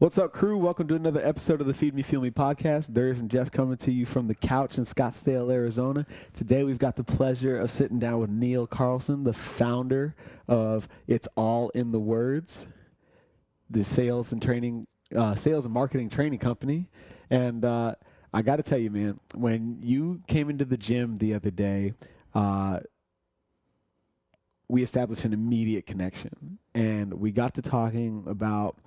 What's up, crew? Welcome to another episode of the Feed Me, Feel Me podcast. Darius and Jeff coming to you from the couch in Scottsdale, Arizona. Today, we've got the pleasure of sitting down with Neil Carlson, the founder of It's All in the Words, the sales and marketing training company. And I got to tell you, man, when you came into the gym the other day, we established an immediate connection, and we got to talking about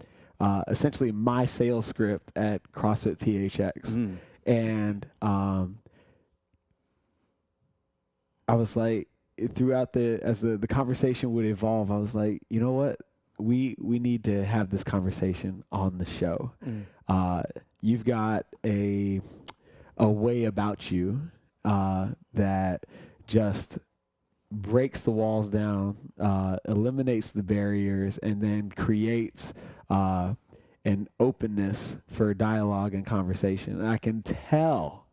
essentially my sales script at CrossFit PHX. And I was like, throughout as the conversation would evolve, I was like, you know what? We need to have this conversation on the show. You've got a way about you that just breaks the walls down, eliminates the barriers, and then creates an openness for dialogue and conversation. And I can tell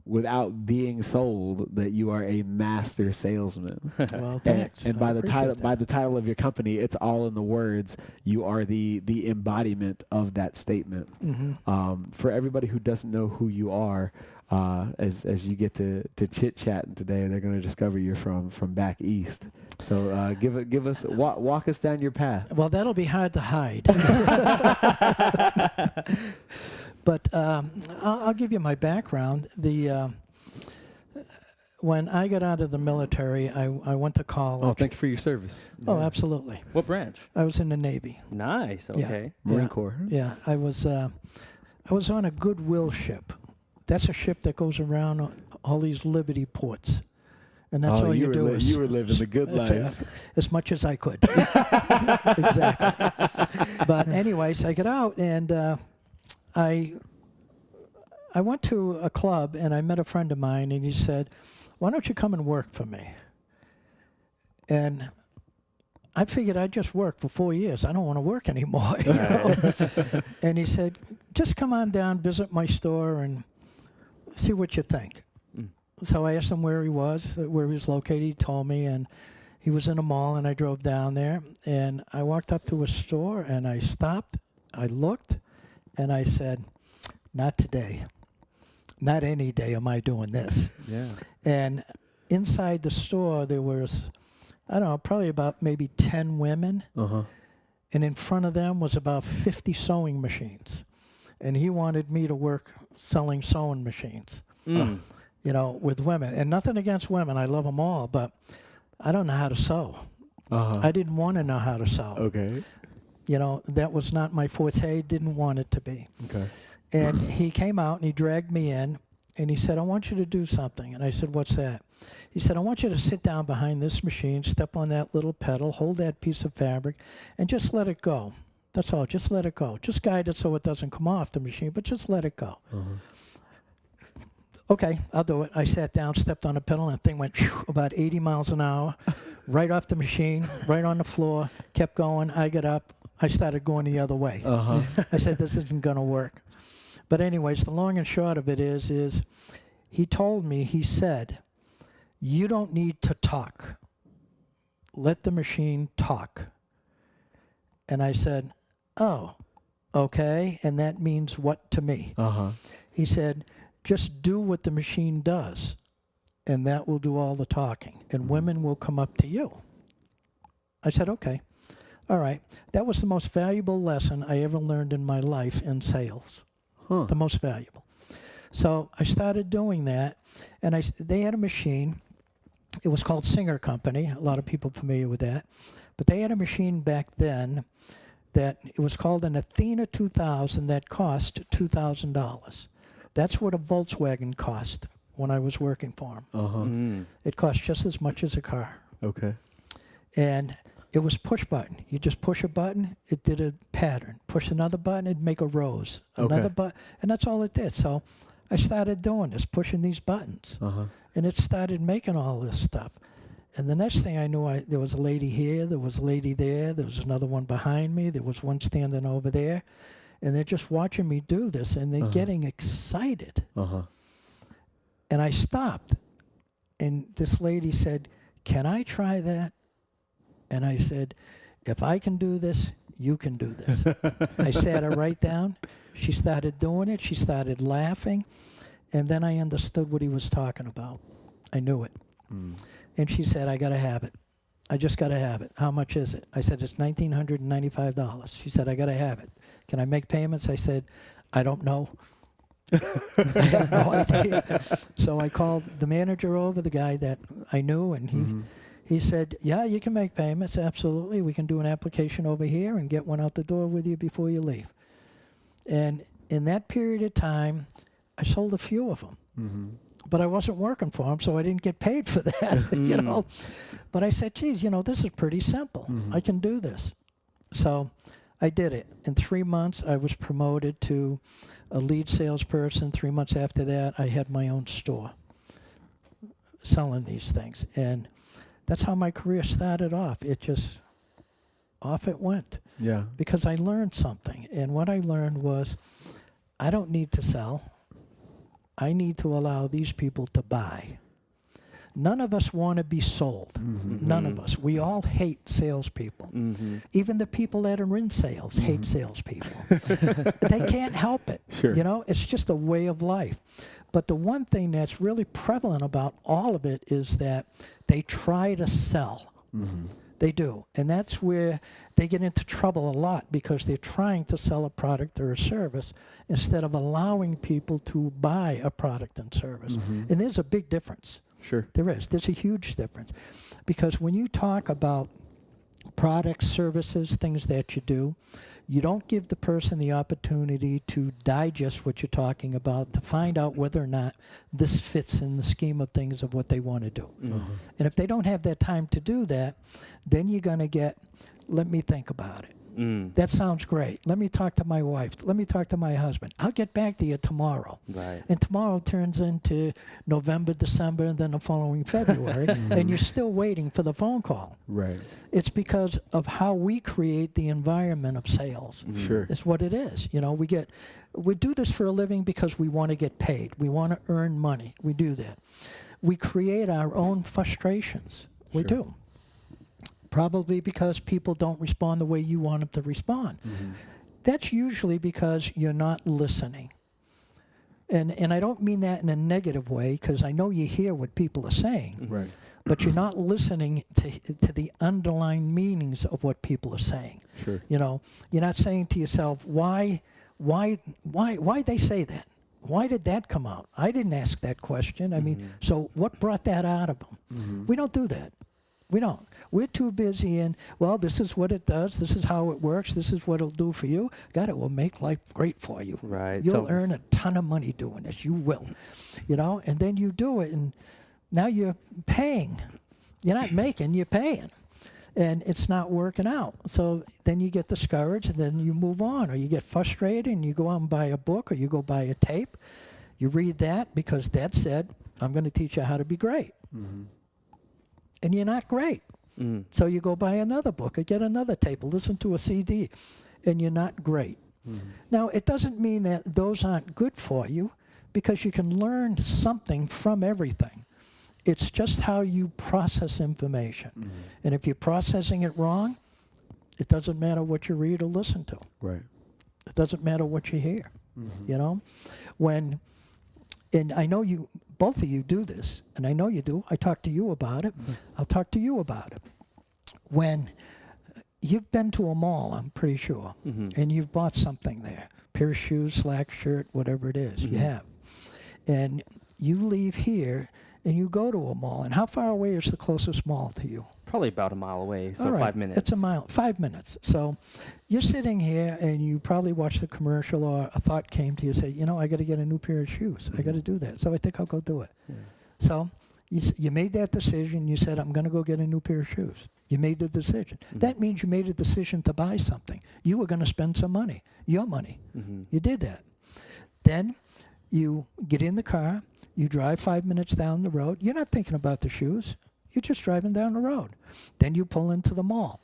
without being sold that you are a master salesman. Well, thanks. And by the title of your company, It's All in the Words, you are the embodiment of that statement. For everybody who doesn't know who you are, as you get to chit chatting today, they're going to discover you're from back east. So give us walk us down your path. Well, that'll be hard to hide. But I'll give you my background. When I got out of the military, I went to college. Oh, thank you for your service. Oh, absolutely. What branch? I was in the Navy. Nice. Okay. Yeah. Marine Corps. Yeah, I was on a Goodwill ship. That's a ship that goes around all these Liberty ports. And that's all you do. You were living the good life. As much as I could. Exactly. But anyways, I got out, and I went to a club, and I met a friend of mine, and he said, "Why don't you come and work for me?" And I figured I'd just work for 4 years. I don't want to work anymore. You know? And he said, "Just come on down, visit my store, and see what you think." So I asked him where he was located. He told me, and he was in a mall, and I drove down there, and I walked up to a store, and I stopped, I looked, and I said, "Not today. Not any day am I doing this." Yeah. And inside the store, there was, I don't know, probably about maybe 10 women, and in front of them was about 50 sewing machines. And he wanted me to work selling sewing machines. You know, with women. And nothing against women. I love them all, but I don't know how to sew. I didn't want to know how to sew. Okay. You know, that was not my forte. Didn't want it to be. Okay. And he came out and he dragged me in, and he said, "I want you to do something." And I said, "What's that?" He said, "I want you to sit down behind this machine, step on that little pedal, hold that piece of fabric, and just let it go. That's all. Just let it go. Just guide it so it doesn't come off the machine, but just let it go." Okay, I'll do it. I sat down, stepped on the pedal, and the thing went about 80 miles an hour, right off the machine, right on the floor, kept going. I got up. I started going the other way. I said, "This isn't going to work." But anyways, the long and short of it is he told me, he said, "You don't need to talk. Let the machine talk." And I said, "Oh, okay, and that means what to me?" He said, "Just do what the machine does, and that will do all the talking, and women will come up to you." I said, "Okay, all right." That was the most valuable lesson I ever learned in my life in sales, the most valuable. So I started doing that, and they had a machine. It was called Singer Company. A lot of people familiar with that. But they had a machine back then that it was called an Athena 2000 that cost $2,000. That's what a Volkswagen cost when I was working for them. It cost just as much as a car. Okay. And it was push button. You just push a button, it did a pattern. Push another button, it'd make a rose. Another button, and that's all it did. So I started doing this, pushing these buttons. And it started making all this stuff. And the next thing I knew, there was a lady here, there was a lady there was another one behind me, there was one standing over there. And they're just watching me do this, and they're getting excited. And I stopped, and this lady said, "Can I try that?" And I said, "If I can do this, you can do this. I sat her right down. She started doing it. She started laughing. And then I understood what he was talking about. I knew it. And she said, I got to have it. I just got to have it. How much is it? I said, it's $1,995. She said, I got to have it. Can I make payments? I said, I don't know. I have no idea. So I called the manager over, the guy that I knew, and he said, yeah, you can make payments, absolutely. We can do an application over here and get one out the door with you before you leave. And in that period of time, I sold a few of them. But I wasn't working for them, so I didn't get paid for that, you know. But I said, geez, you know, this is pretty simple. I can do this. So I did it. In 3 months, I was promoted to a lead salesperson. 3 months after that, I had my own store selling these things. And that's how my career started off. It just, off it went. Yeah. Because I learned something. And what I learned was, I don't need to sell. I need to allow these people to buy. None of us want to be sold. None of us. We all hate salespeople. Even the people that are in sales hate salespeople. They can't help it. Sure. You know, it's just a way of life. But the one thing that's really prevalent about all of it is that they try to sell. They do. And that's where they get into trouble a lot, because they're trying to sell a product or a service instead of allowing people to buy a product and service. And there's a big difference. Sure. There is. There's a huge difference. Because when you talk about products, services, things that you do, you don't give the person the opportunity to digest what you're talking about, to find out whether or not this fits in the scheme of things of what they want to do. And if they don't have that time to do that, then you're going to get, let me think about it. That sounds great. Let me talk to my wife. Let me talk to my husband. I'll get back to you tomorrow. Right. And tomorrow turns into November, December, and then the following February, and you're still waiting for the phone call. Right. It's because of how we create the environment of sales. Sure. It's what it is. You know, we do this for a living because we want to get paid. We want to earn money. We do that. We create our own frustrations. We do. Probably because people don't respond the way you want them to respond. That's usually because you're not listening. And I don't mean that in a negative way, because I know you hear what people are saying. Right. But you're not listening to the underlying meanings of what people are saying. Sure. You know, you're not saying to yourself, why they say that? Why did that come out? I didn't ask that question. I mean, so what brought that out of them? We don't do that. We don't. We're too busy in, well, this is what it does. This is how it works. This is what it'll do for you. God, it will make life great for you. Right. You'll earn a ton of money doing this. You will. You know, and then you do it, and now you're paying. You're not making, you're paying. And it's not working out. So then you get discouraged, and then you move on, or you get frustrated, and you go out and buy a book, or you go buy a tape. You read that because Dad said, I'm going to teach you how to be great. And you're not great. So you go buy another book or get another tape or listen to a CD, and you're not great. Now, it doesn't mean that those aren't good for you, because you can learn something from everything. It's just how you process information. And if you're processing it wrong, it doesn't matter what you read or listen to. Right. It doesn't matter what you hear. You know? And I know you, both of you do this, and I know you do. I talk to you about it. I'll talk to you about it. When you've been to a mall, I'm pretty sure, and you've bought something there, pair of shoes, slack shirt, whatever it is, you have. And you leave here, and you go to a mall. And how far away is the closest mall to you? Probably about a mile away, so All right. 5 minutes. It's a mile, 5 minutes. So you're sitting here, and you probably watched the commercial, or a thought came to you, say, you know, I got to get a new pair of shoes. I got to do that. So I think I'll go do it. So you made that decision. You said, I'm going to go get a new pair of shoes. You made the decision. That means you made a decision to buy something. You were going to spend some money, your money. You did that. Then you get in the car. You drive 5 minutes down the road. You're not thinking about the shoes. You're just driving down the road. Then you pull into the mall.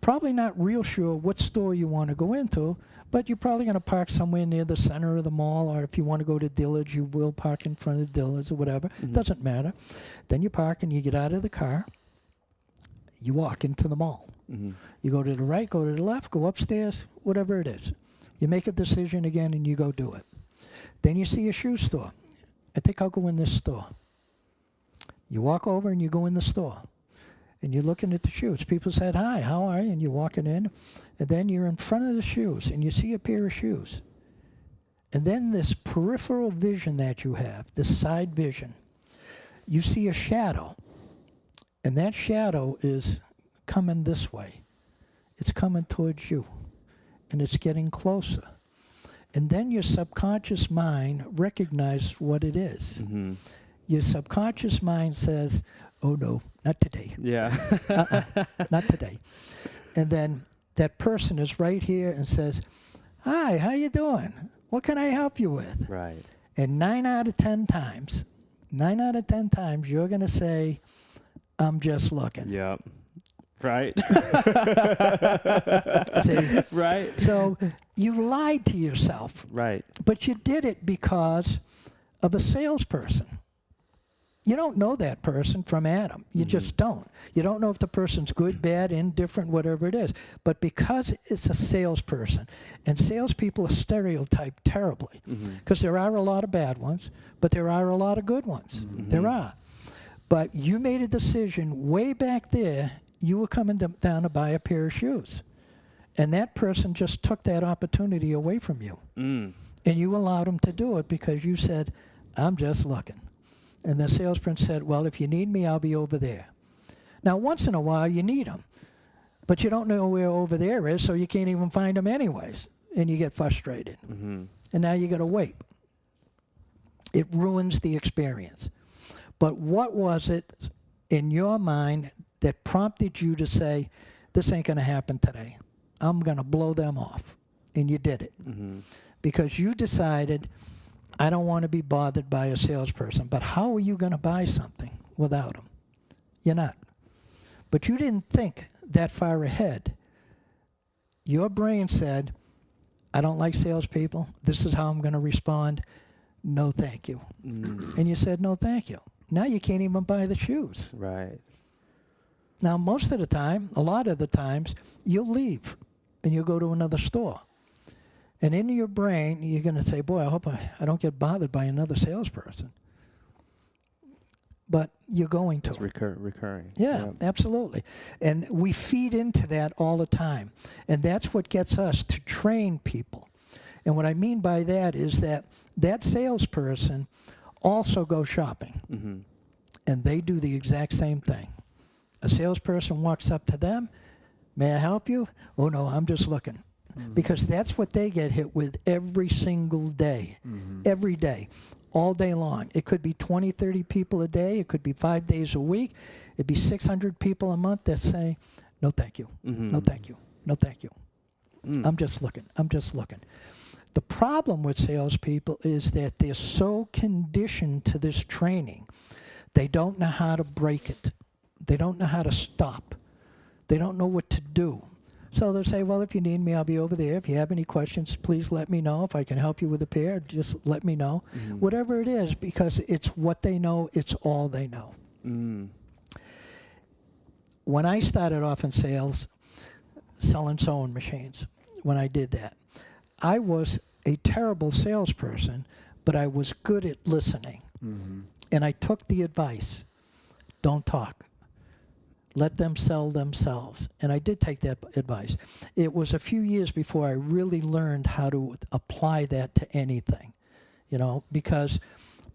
Probably not real sure what store you want to go into, but you're probably going to park somewhere near the center of the mall, or if you want to go to Dillard's, you will park in front of Dillard's or whatever. Doesn't matter. Then you park and you get out of the car. You walk into the mall. Mm-hmm. You go to the right, go to the left, go upstairs, whatever it is. You make a decision again and you go do it. Then you see a shoe store. I think I'll go in this store. You walk over and you go in the store. And you're looking at the shoes. People said, hi, how are you? And you're walking in. And then you're in front of the shoes and you see a pair of shoes. And then this peripheral vision that you have, this side vision, you see a shadow. And that shadow is coming this way. It's coming towards you. And it's getting closer. And then your subconscious mind recognizes what it is. Mm-hmm. Your subconscious mind says, oh no, not today. Yeah. Not today. And then that person is right here and says, hi, how you doing? What can I help you with? Right. And 9 out of 10 times, you're going to say, I'm just looking. Yep. Right. See? Right. So you lied to yourself. Right. But you did it because of a salesperson. You don't know that person from Adam. You just don't. You don't know if the person's good, bad, indifferent, whatever it is. But because it's a salesperson, and salespeople are stereotyped terribly, because there are a lot of bad ones, but there are a lot of good ones. There are. But you made a decision way back there, you were coming down to buy a pair of shoes. And that person just took that opportunity away from you. And you allowed them to do it because you said, I'm just looking. And the salesperson said, well, if you need me, I'll be over there. Now, once in a while, you need them. But you don't know where over there is, so you can't even find them anyways. And you get frustrated. And now you got to wait. It ruins the experience. But what was it in your mind that prompted you to say, this ain't going to happen today? I'm going to blow them off. And you did it. Because you decided, I don't want to be bothered by a salesperson. But how are you going to buy something without them? You're not. But you didn't think that far ahead. Your brain said, I don't like salespeople. This is how I'm going to respond. No, thank you. And you said, no, thank you. Now you can't even buy the shoes. Right. Now, most of the time, a lot of the times, you'll leave and you'll go to another store. And in your brain, you're going to say, boy, I hope I don't get bothered by another salesperson. But you're going to. It's recurring. Yeah, absolutely. And we feed into that all the time. And that's what gets us to train people. And what I mean by that is that salesperson also goes shopping. And they do the exact same thing. A salesperson walks up to them, may I help you? Oh, no, I'm just looking. Because that's what they get hit with every single day. Every day. All day long. It could be 20, 30 people a day. It could be 5 days a week. It'd be 600 people a month that say, no, thank you. No, thank you. No, thank you. I'm just looking. I'm just looking. The problem with salespeople is that they're so conditioned to this training, they don't know how to break it. They don't know how to stop. They don't know what to do. So they'll say, well, if you need me, I'll be over there. If you have any questions, please let me know. If I can help you with a pair, just let me know. Whatever it is, because it's what they know, it's all they know. When I started off in sales, selling sewing machines, when I did that, I was a terrible salesperson, but I was good at listening. And I took the advice, don't talk. Let them sell themselves. And I did take that advice. It was a few years before I really learned how to apply that to anything, because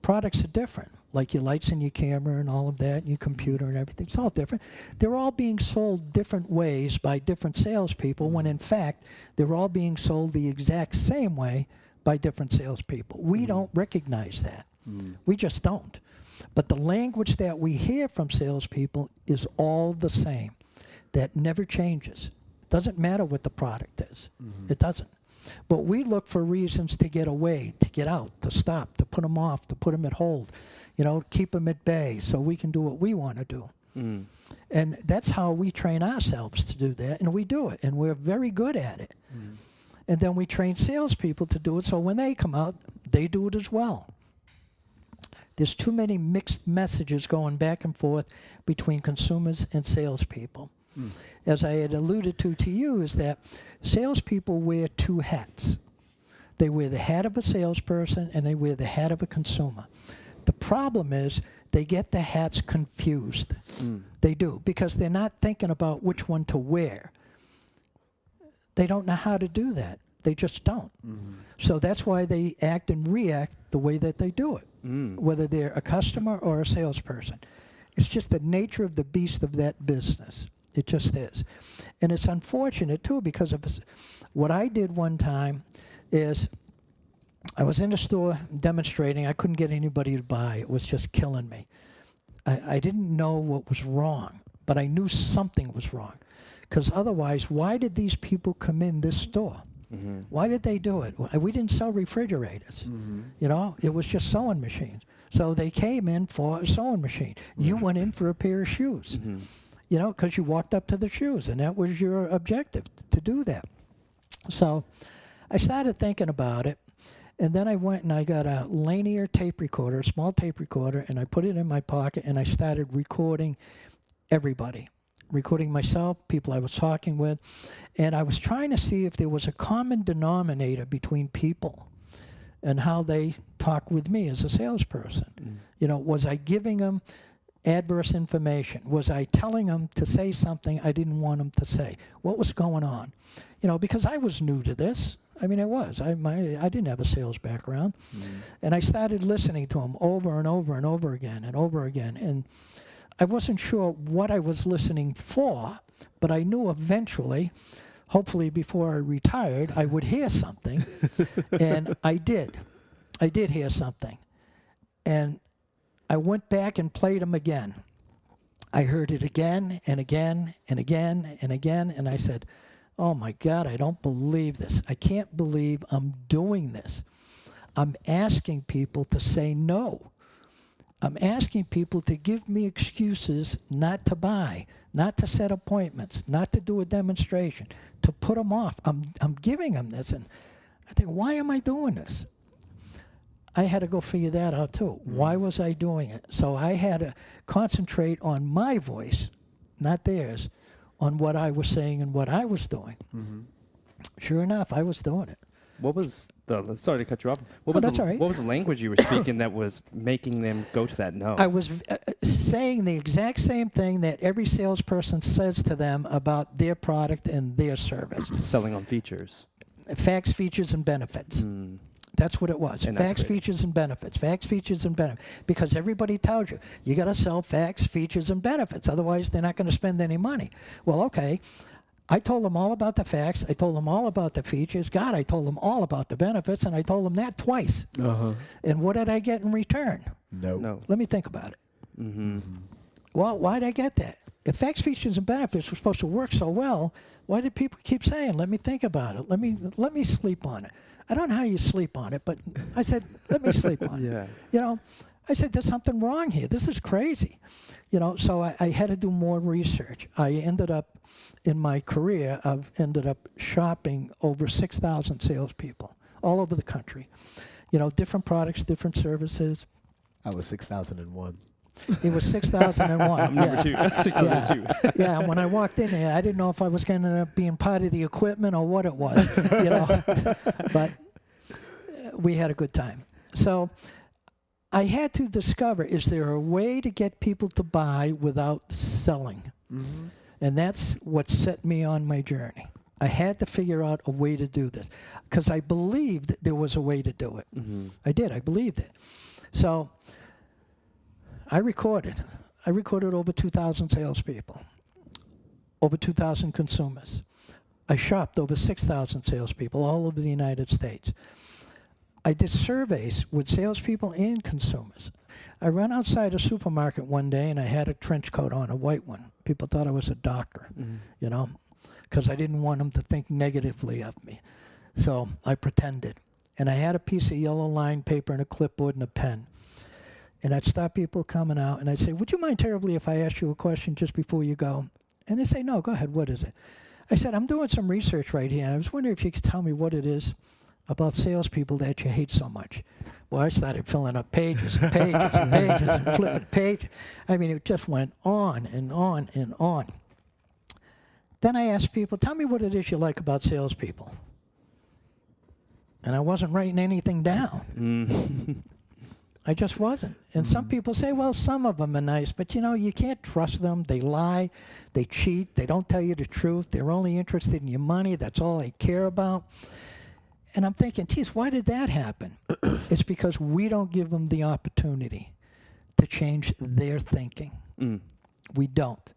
products are different. Like your lights and your camera and all of that, and your computer and everything. It's all different. They're all being sold different ways by different salespeople, when in fact, they're all being sold the exact same way by different salespeople. We don't recognize that. We just don't. But the language that we hear from salespeople is all the same. That never changes. It doesn't matter what the product is. It doesn't. But we look for reasons to get away, to get out, to stop, to put them off, to put them at hold, keep them at bay so we can do what we want to do. And that's how we train ourselves to do that, and we do it, and we're very good at it. And then we train salespeople to do it, so when they come out, they do it as well. There's too many mixed messages going back and forth between consumers and salespeople. As I had alluded to you, is that salespeople wear two hats. They wear the hat of a salesperson and they wear the hat of a consumer. The problem is they get the hats confused. They do, because they're not thinking about which one to wear. They don't know how to do that. They just don't. So that's why they act and react the way that they do it, whether they're a customer or a salesperson. It's just the nature of the beast of that business. It just is. And it's unfortunate, too, because of what I did one time is I was in a store demonstrating. I couldn't get anybody to buy. It was just killing me. I didn't know what was wrong, but I knew something was wrong. Because otherwise, why did these people come in this store? Why did they do it? We didn't sell refrigerators. You know, it was just sewing machines. So they came in for a sewing machine. You went in for a pair of shoes. You know, because you walked up to the shoes, and that was your objective, to do that. So I started thinking about it, and then I went and I got a linear tape recorder, a small tape recorder, and I put it in my pocket, and I started recording everybody, recording myself, people I was talking with, and I was trying to see if there was a common denominator between people and how they talk with me as a salesperson. You know, was I giving them adverse information? Was I telling them to say something I didn't want them to say? What was going on? You know, because I was new to this. I mean, I was. I didn't have a sales background. And I started listening to them over and over and over again and over again. And I wasn't sure what I was listening for, but I knew eventually, hopefully before I retired, I would hear something. And I did. I did hear something. And I went back and played them again. I heard it again and again and again and again, and I said, oh my God, I don't believe this. I can't believe I'm doing this. I'm asking people to say no. I'm asking people to give me excuses not to buy, not to set appointments, not to do a demonstration, to put them off. I'm giving them this, and I think, why am I doing this? I had to go figure that out too. Why was I doing it? So I had to concentrate on my voice, not theirs, on what I was saying and what I was doing. Sure enough, I was doing it. What was the, sorry to cut you off. What was the language you were speaking that was making them go to that no? I was saying the exact same thing that every salesperson says to them about their product and their service. Selling on features. Facts, features, and benefits. That's what it was. And facts, features, and benefits. Facts, features, and benefits. Because everybody tells you, you got to sell facts, features, and benefits. Otherwise, they're not going to spend any money. Well, okay. I told them all about the facts. I told them all about the features. God, I told them all about the benefits, and I told them that twice. And what did I get in return? No. Let me think about it. Well, why did I get that? If facts, features, and benefits were supposed to work so well, why did people keep saying, let me think about it? Let me sleep on it. I don't know how you sleep on it, but I said, let me sleep on it. You know, I said, there's something wrong here. This is crazy. You know, so I had to do more research. I ended up, in my career, I've ended up shopping over 6,000 salespeople all over the country. You know, different products, different services. I was 6,001. It was 6,001. I'm number 2. 6,002. Yeah, when I walked in there, I didn't know if I was going to end up being part of the equipment or what it was, you know. But we had a good time. So I had to discover, is there a way to get people to buy without selling? And that's what set me on my journey. I had to figure out a way to do this because I believed there was a way to do it. I did. I believed it. So I recorded over 2,000 salespeople, over 2,000 consumers. I shopped over 6,000 salespeople all over the United States. I did surveys with salespeople and consumers. I ran outside a supermarket one day and I had a trench coat on, a white one. People thought I was a doctor, you know, because I didn't want them to think negatively of me. So I pretended. And I had a piece of yellow lined paper and a clipboard and a pen. And I'd stop people coming out, and I'd say, would you mind terribly if I ask you a question just before you go? And they'd say, no, go ahead, what is it? I said, I'm doing some research right here, and I was wondering if you could tell me what it is about salespeople that you hate so much? Well, I started filling up pages and pages and pages and flipping pages. I mean, it just went on and on and on. Then I asked people, tell me what it is you like about salespeople. And I wasn't writing anything down. I just wasn't. And some people say, well, some of them are nice, but you can't trust them. They lie, they cheat, they don't tell you the truth. They're only interested in your money. That's all they care about. And I'm thinking, geez, why did that happen? It's because we don't give them the opportunity to change their thinking. We don't.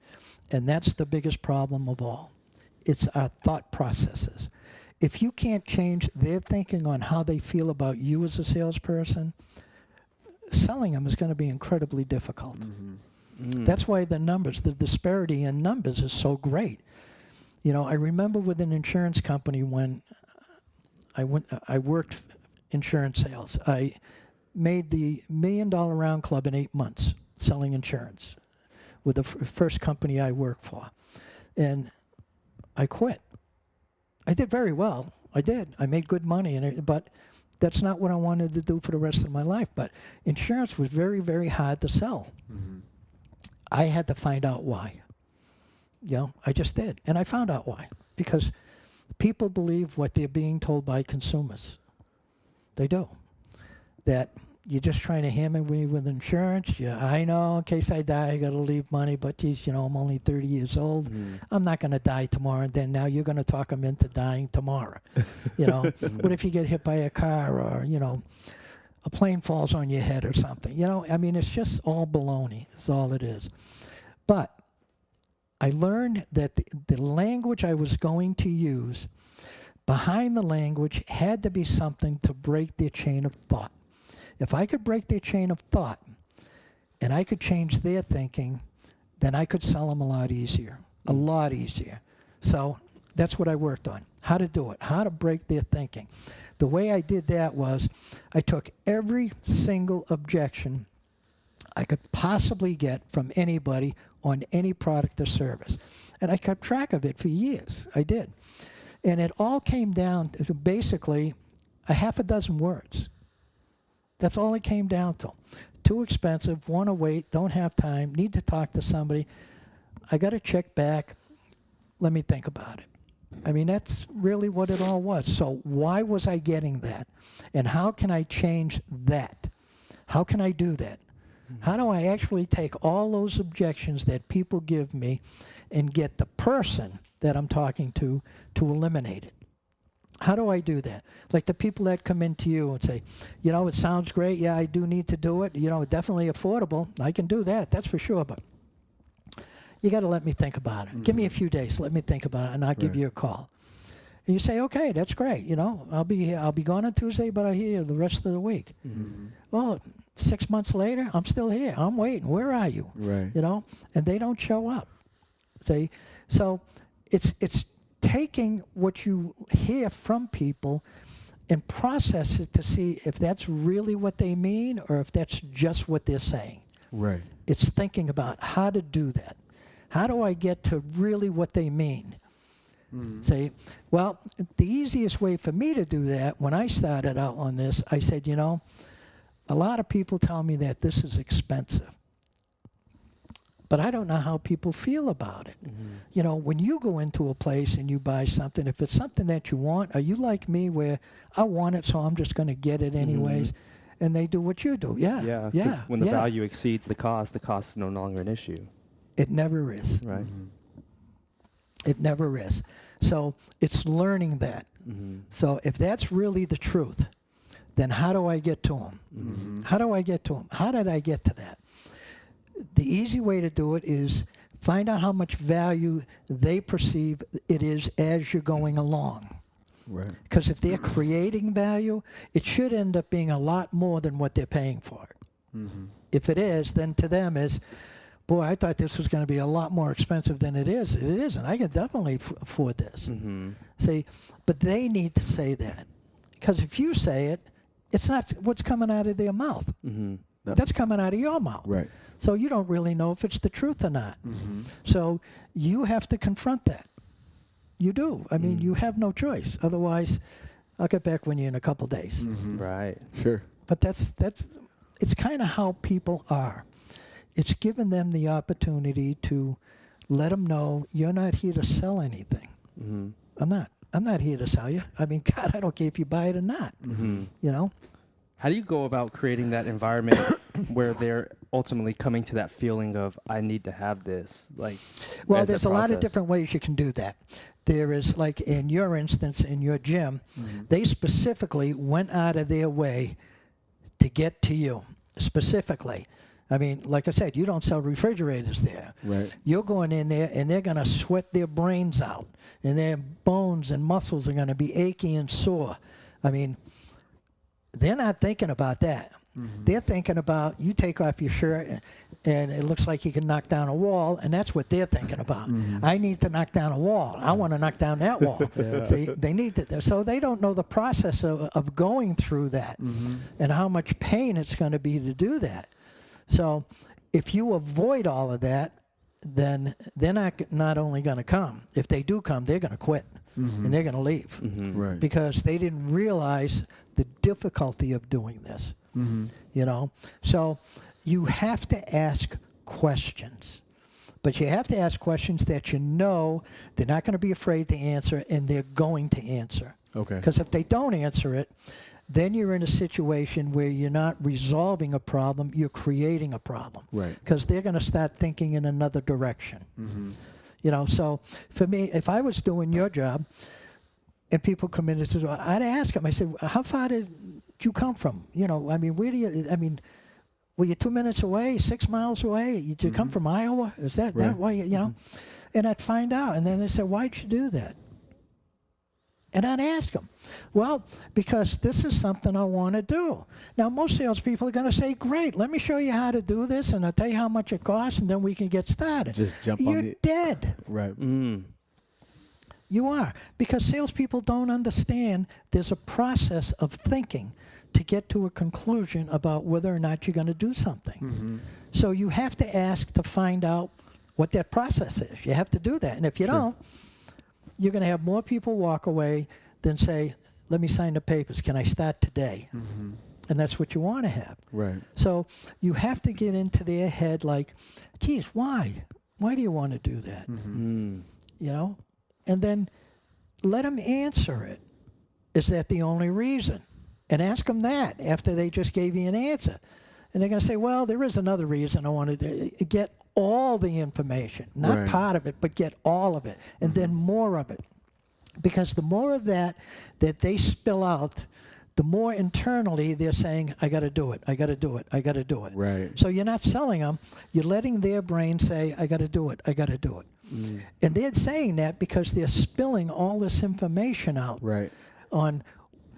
And that's the biggest problem of all. It's our thought processes. If you can't change their thinking on how they feel about you as a salesperson, selling them is going to be incredibly difficult. That's why the disparity in numbers is so great. I remember with an insurance company when I worked insurance sales. I made the $1 Million Round Club in 8 months selling insurance with the first company I worked for. And I quit. I did very well. I did. I made good money, but that's not what I wanted to do for the rest of my life. But insurance was very, very hard to sell. I had to find out why. I just did. And I found out why. Because people believe what they're being told by consumers. They do. That you're just trying to hammer me with insurance. I know in case I die, I got to leave money, but geez, I'm only 30 years old. I'm not going to die tomorrow. And then now you're going to talk them into dying tomorrow. What if you get hit by a car or, a plane falls on your head or something? I mean, it's just all baloney. That's all it is. But I learned that the language I was going to use, behind the language had to be something to break their chain of thought. If I could break their chain of thought and I could change their thinking, then I could sell them a lot easier. So that's what I worked on, how to do it, how to break their thinking. The way I did that was I took every single objection I could possibly get from anybody on any product or service. And I kept track of it for years. I did. And it all came down to basically a half a dozen words. That's all it came down to. Too expensive, want to wait, don't have time, need to talk to somebody. I got to check back. Let me think about it. I mean, that's really what it all was. So why was I getting that? And how can I change that? How can I do that? How do I actually take all those objections that people give me and get the person that I'm talking to eliminate it? How do I do that? Like the people that come into you and say, it sounds great. Yeah, I do need to do it. Definitely affordable. I can do that. That's for sure. But you got to let me think about it. Give me a few days. Let me think about it, and I'll give you a call. And you say, okay, that's great. I'll be here. I'll be gone on Tuesday, but I'll be here the rest of the week. Well, 6 months later, I'm still here. I'm waiting. Where are you? Right. And they don't show up. So it's taking what you hear from people and process it to see if that's really what they mean or if that's just what they're saying. Right. It's thinking about how to do that. How do I get to really what they mean? Say, well, the easiest way for me to do that, when I started out on this, I said, a lot of people tell me that this is expensive. But I don't know how people feel about it. When you go into a place and you buy something, if it's something that you want, are you like me where I want it, so I'm just going to get it anyways? And they do what you do. Yeah. When the value exceeds the cost is no longer an issue. It never is. Right. It never is. So it's learning that. So if that's really the truth, then how do I get to them? How do I get to them? How did I get to that? The easy way to do it is find out how much value they perceive it is as you're going along. Right. Because if they're creating value, it should end up being a lot more than what they're paying for it. If it is, then to them is, boy, I thought this was going to be a lot more expensive than it is. It isn't. I can definitely afford this. See, but they need to say that. Because if you say it, it's not what's coming out of their mouth. That's coming out of your mouth. Right. So you don't really know if it's the truth or not. So you have to confront that. You do. I mean, you have no choice. Otherwise, I'll get back when you're in a couple days. Mm-hmm. Right. Sure. But it's kind of how people are. It's given them the opportunity to let them know you're not here to sell anything. Mm-hmm. I'm not here to sell you. I mean, God, I don't care if you buy it or not. Mm-hmm. You know? How do you go about creating that environment where they're ultimately coming to that feeling of, I need to have this? Like, well, there's a lot of different ways you can do that. There is, like in your instance, in your gym, they specifically went out of their way to get to you, specifically. I mean, like I said, you don't sell refrigerators there. Right. You're going in there, and they're going to sweat their brains out, and their bones and muscles are going to be achy and sore. I mean, they're not thinking about that. Mm-hmm. They're thinking about you take off your shirt, and it looks like you can knock down a wall, and that's what they're thinking about. Mm-hmm. I need to knock down a wall. I want to knock down that wall. See, they need to. So they don't know the process of going through that and how much pain it's going to be to do that. So if you avoid all of that, then they're not only going to come. If they do come, they're going to quit, and they're going to leave. Mm-hmm. Right. Because they didn't realize the difficulty of doing this. Mm-hmm. You know? So you have to ask questions. But you have to ask questions that you know they're not going to be afraid to answer, and they're going to answer. Okay. Because if they don't answer it, then you're in a situation where you're not resolving a problem, you're creating a problem. Right. Because they're going to start thinking in another direction. Mm-hmm. You know, so for me, if I was doing your job and people come in, I'd ask them, I said, how far did you come from? You know, I mean, were you 2 minutes away, 6 miles away? Did you come from Iowa? Is that why, you know? And I'd find out. And then they said, why'd you do that? And I'd ask them, well, because this is something I want to do. Now, most salespeople are going to say, great, let me show you how to do this, and I'll tell you how much it costs, and then we can get started. Just jump on You're it. dead. Right. Mm. You are. Because salespeople don't understand there's a process of thinking to get to a conclusion about whether or not you're going to do something. Mm-hmm. So you have to ask to find out what that process is. You have to do that. And if you don't, you're going to have more people walk away than say, let me sign the papers. Can I start today? Mm-hmm. And that's what you want to have. Right. So you have to get into their head like, geez, why? Why do you want to do that? Mm. You know? And then let them answer it. Is that the only reason? And ask them that after they just gave you an answer. And they're going to say, well, there is another reason I want to get all the information. Not part of it, but get all of it. And then more of it. Because the more of that they spill out, the more internally they're saying, I got to do it, I got to do it, I got to do it. Right. So you're not selling them. You're letting their brain say, I got to do it, I got to do it. Mm. And they're saying that because they're spilling all this information out on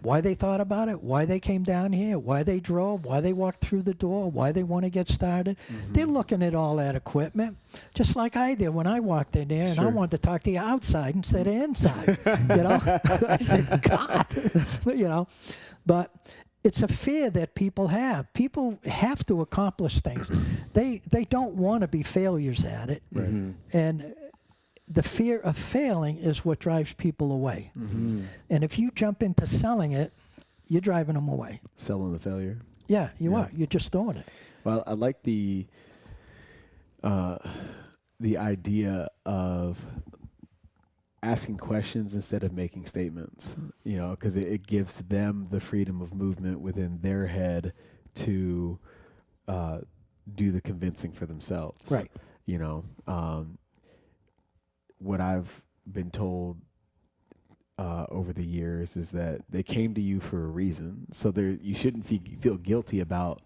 why they thought about it, why they came down here, why they drove, why they walked through the door, why they want to get started. Mm-hmm. They're looking at all that equipment, just like I did when I walked in there, and I wanted to talk to you outside instead of inside. You know, I said, God, you know, but it's a fear that people have. People have to accomplish things. They don't want to be failures at it, and the fear of failing is what drives people away. Mm-hmm. And if you jump into selling it, you're driving them away. Selling the failure. Yeah, you are. You're just doing it. Well, I like the idea of asking questions instead of making statements, you know, because it gives them the freedom of movement within their head to do the convincing for themselves. Right. You know, what I've been told over the years is that they came to you for a reason. So you shouldn't feel guilty about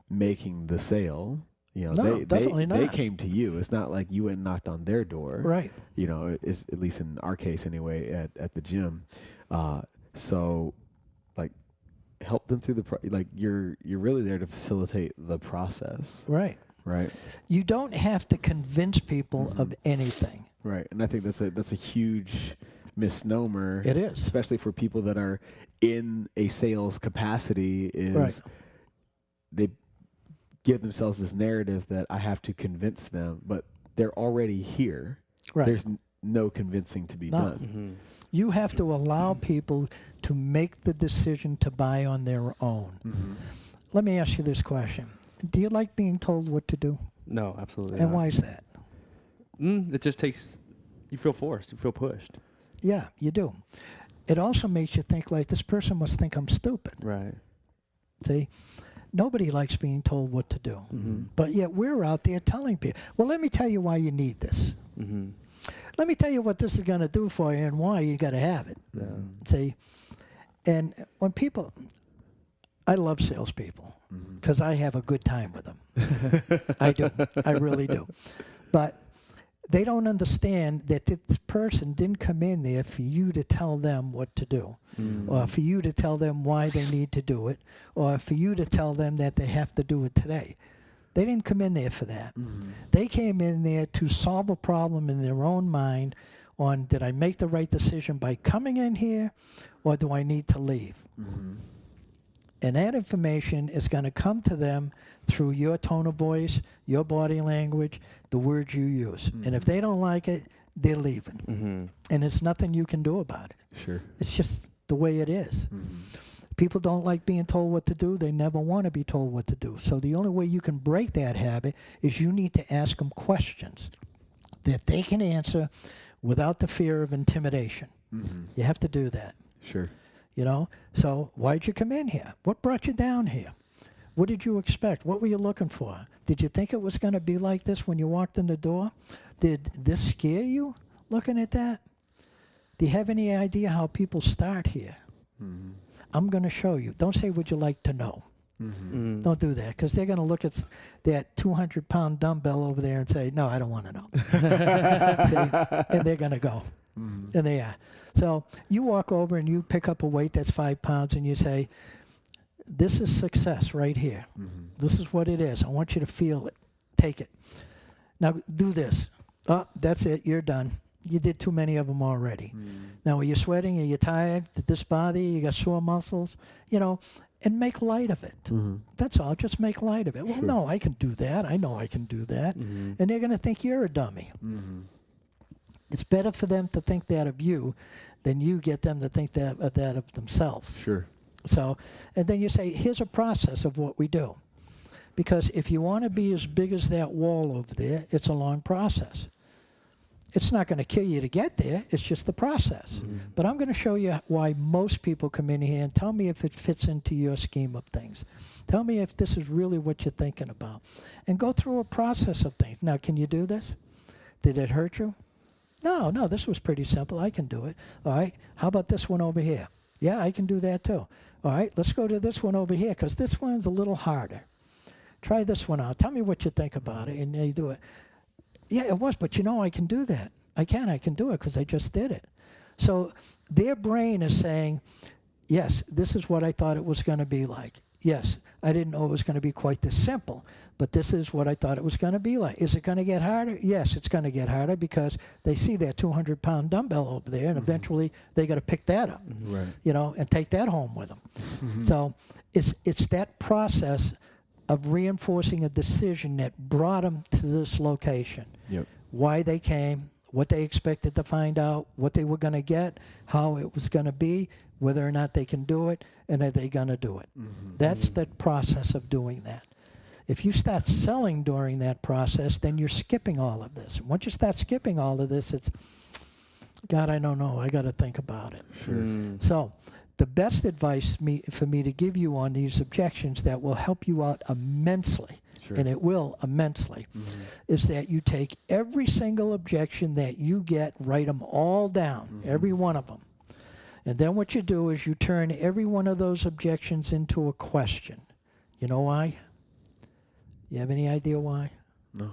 making the sale. You know, no, definitely not. They came to you. It's not like you went and knocked on their door. Right. You know, it's, at least in our case anyway, at the gym. So, like, help them through you're really there to facilitate the process. Right. Right. You don't have to convince people of anything. Right, and I think that's a huge misnomer. It is, especially for people that are in a sales capacity. They give themselves this narrative that I have to convince them, but they're already here. Right. There's no convincing to be done. Mm-hmm. You have to allow people to make the decision to buy on their own. Mm-hmm. Let me ask you this question. Do you like being told what to do? No, absolutely And not. why is that? It just takes, you feel forced, you feel pushed. Yeah, you do. It also makes you think like, this person must think I'm stupid. Right. See? Nobody likes being told what to do. Mm-hmm. But yet we're out there telling people, well, let me tell you why you need this. Mm-hmm. Let me tell you what this is going to do for you and why you got to have it. Yeah. See? And when people, I love salespeople because I have a good time with them. I do. I really do. But they don't understand that this person didn't come in there for you to tell them what to do, or for you to tell them why they need to do it, or for you to tell them that they have to do it today. They didn't come in there for that. They came in there to solve a problem in their own mind on, did I make the right decision by coming in here, or do I need to leave? And that information is going to come to them through your tone of voice, your body language, the words you use. And if they don't like it, they're leaving. And there's nothing you can do about it. Sure. It's just the way it is. People don't like being told what to do. They never want to be told what to do. So the only way you can break that habit is you need to ask them questions that they can answer without the fear of intimidation. You have to do that. Sure. You know, so why'd you come in here? What brought you down here? What did you expect? What were you looking for? Did you think it was going to be like this when you walked in the door? Did this scare you looking at that? Do you have any idea how people start here? I'm going to show you. Don't say, would you like to know? Don't do that, because they're going to look at that 200-pound dumbbell over there and say, no, I don't want to know. See? And they're going to go. And they are. So you walk over and you pick up a weight that's 5 pounds and you say, this is success right here. This is what it is. I want you to feel it. Take it. Now do this. Oh, that's it. You're done. You did too many of them already. Now, are you sweating? Are you tired? Did this bother you? You got sore muscles? You know, and make light of it. That's all. Just make light of it. Well, no, I can do that. I know I can do that. And they're going to think you're a dummy. It's better for them to think that of you than you get them to think that of themselves. Sure. So, and then you say, here's a process of what we do. Because if you want to be as big as that wall over there, it's a long process. It's not going to kill you to get there. It's just the process. But I'm going to show you why most people come in here and tell me if it fits into your scheme of things. Tell me if this is really what you're thinking about. And go through a process of things. Now, can you do this? Did it hurt you? No, this was pretty simple. I can do it. All right, how about this one over here? Yeah, I can do that too. All right, let's go to this one over here, because this one's a little harder. Try this one out. Tell me what you think about it, and you do it. Yeah, it was, but you know I can do that. I can do it because I just did it. So their brain is saying, yes, this is what I thought it was going to be like. Yes, I didn't know it was going to be quite this simple, but this is what I thought it was going to be like. Is it going to get harder? Yes, it's going to get harder, because they see that 200-pound dumbbell over there, and eventually they got to pick that up, you know, and take that home with them. So it's that process of reinforcing a decision that brought them to this location. Why they came, what they expected to find out, what they were going to get, how it was going to be, whether or not they can do it, and are they going to do it. That's the process of doing that. If you start selling during that process, then you're skipping all of this. Once you start skipping all of this, it's, God, I don't know. I got to think about it. So the best advice for me to give you on these objections that will help you out immensely, and it will immensely, is that you take every single objection that you get, write them all down, every one of them. And then what you do is you turn every one of those objections into a question. You know why? You have any idea why? No.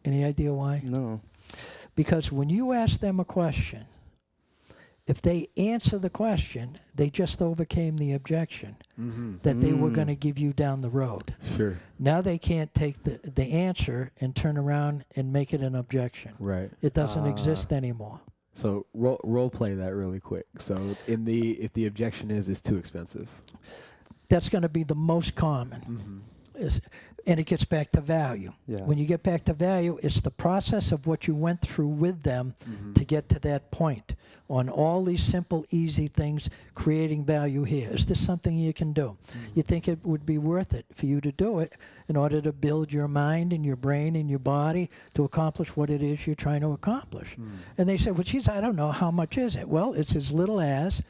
Any idea why? No. Because when you ask them a question, if they answer the question, they just overcame the objection that they were going to give you down the road. Sure. Now they can't take the answer and turn around and make it an objection. Right. It doesn't exist anymore. So role play that really quick. So if the objection is it's too expensive. That's going to be the most common. And it gets back to value. Yeah. When you get back to value, it's the process of what you went through with them to get to that point. On all these simple, easy things, creating value here. Is this something you can do? You think it would be worth it for you to do it in order to build your mind and your brain and your body to accomplish what it is you're trying to accomplish? And they say, well, geez, I don't know, how much is it? Well, it's as little as,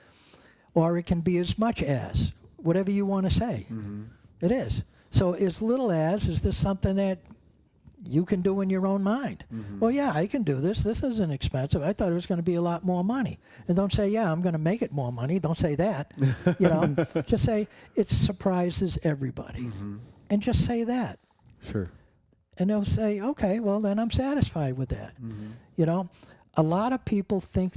or it can be as much as, whatever you want to say. It is. So as little as, is this something that you can do in your own mind? Well, yeah, I can do this. This isn't expensive. I thought it was going to be a lot more money. And don't say, yeah, I'm going to make it more money. Don't say that. You know, just say, it surprises everybody. And just say that. Sure. And they'll say, okay, well, then I'm satisfied with that. You know, a lot of people think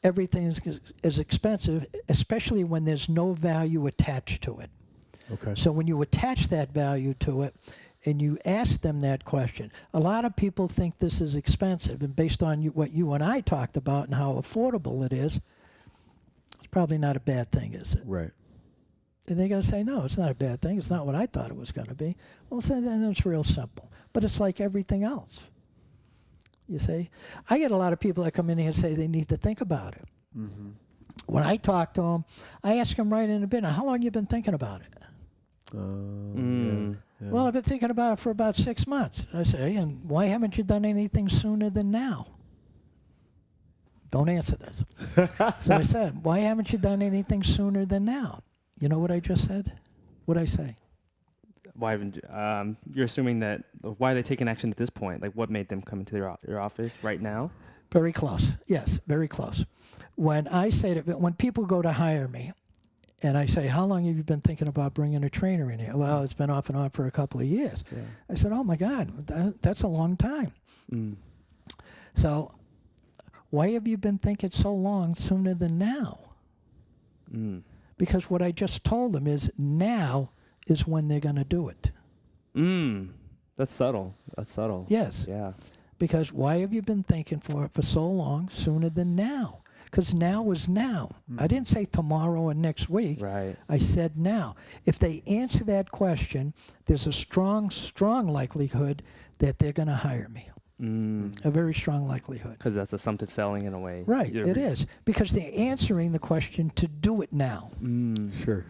everything is expensive, especially when there's no value attached to it. Okay. So when you attach that value to it and you ask them that question, a lot of people think this is expensive. And based on what you and I talked about and how affordable it is, it's probably not a bad thing, is it? Right. And they're going to say, no, it's not a bad thing. It's not what I thought it was going to be. Well, then it's real simple. But it's like everything else. You see? I get a lot of people that come in here and say they need to think about it. When I talk to them, I ask them right in the beginning, how long have you been thinking about it? Yeah. Well, I've been thinking about it for about 6 months. I say, and why haven't you done anything sooner than now? Don't answer this. So I said, why haven't you done anything sooner than now? You know what I just said? What'd I say? Why haven't you're assuming that, why are they taking action at this point? Like, what made them come into your office right now? Very close. Yes, very close. When I say that, when people go to hire me, and I say, how long have you been thinking about bringing a trainer in here? Well, it's been off and on for a couple of years. Yeah. I said, oh, my God, that's a long time. So why have you been thinking so long sooner than now? Because what I just told them is now is when they're going to do it. That's subtle. That's subtle. Yes. Yeah. Because why have you been thinking for so long sooner than now? Because now is now. I didn't say tomorrow or next week. Right. I said now. If they answer that question, there's a strong, strong likelihood that they're going to hire me. A very strong likelihood. Because that's assumptive selling in a way. Right, it is. Because they're answering the question to do it now. Sure.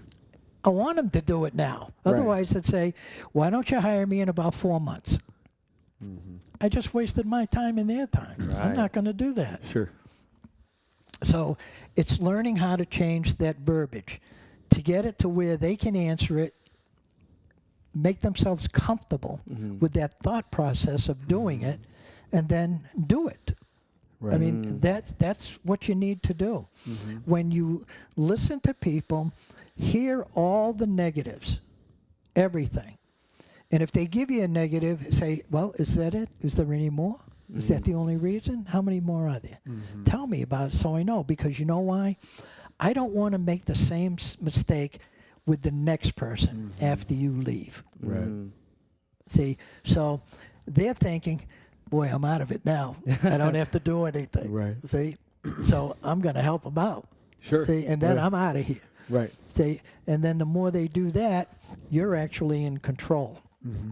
I want them to do it now. Otherwise, I'd say, why don't you hire me in about 4 months? I just wasted my time and their time. Right. I'm not going to do that. Sure. So it's learning how to change that verbiage to get it to where they can answer it, make themselves comfortable with that thought process of doing it, and then do it. Right. I mean, that's what you need to do. When you listen to people, hear all the negatives, everything. And if they give you a negative, say, well, is that it? Is there any more? Is that the only reason? How many more are there? Tell me about it so I know. Because you know why? I don't want to make the same mistake with the next person after you leave. Right. See, so they're thinking, boy, I'm out of it now. I don't have to do anything. Right. See, so I'm going to help them out. Sure. See, and then I'm out of here. Right. See, and then the more they do that, you're actually in control.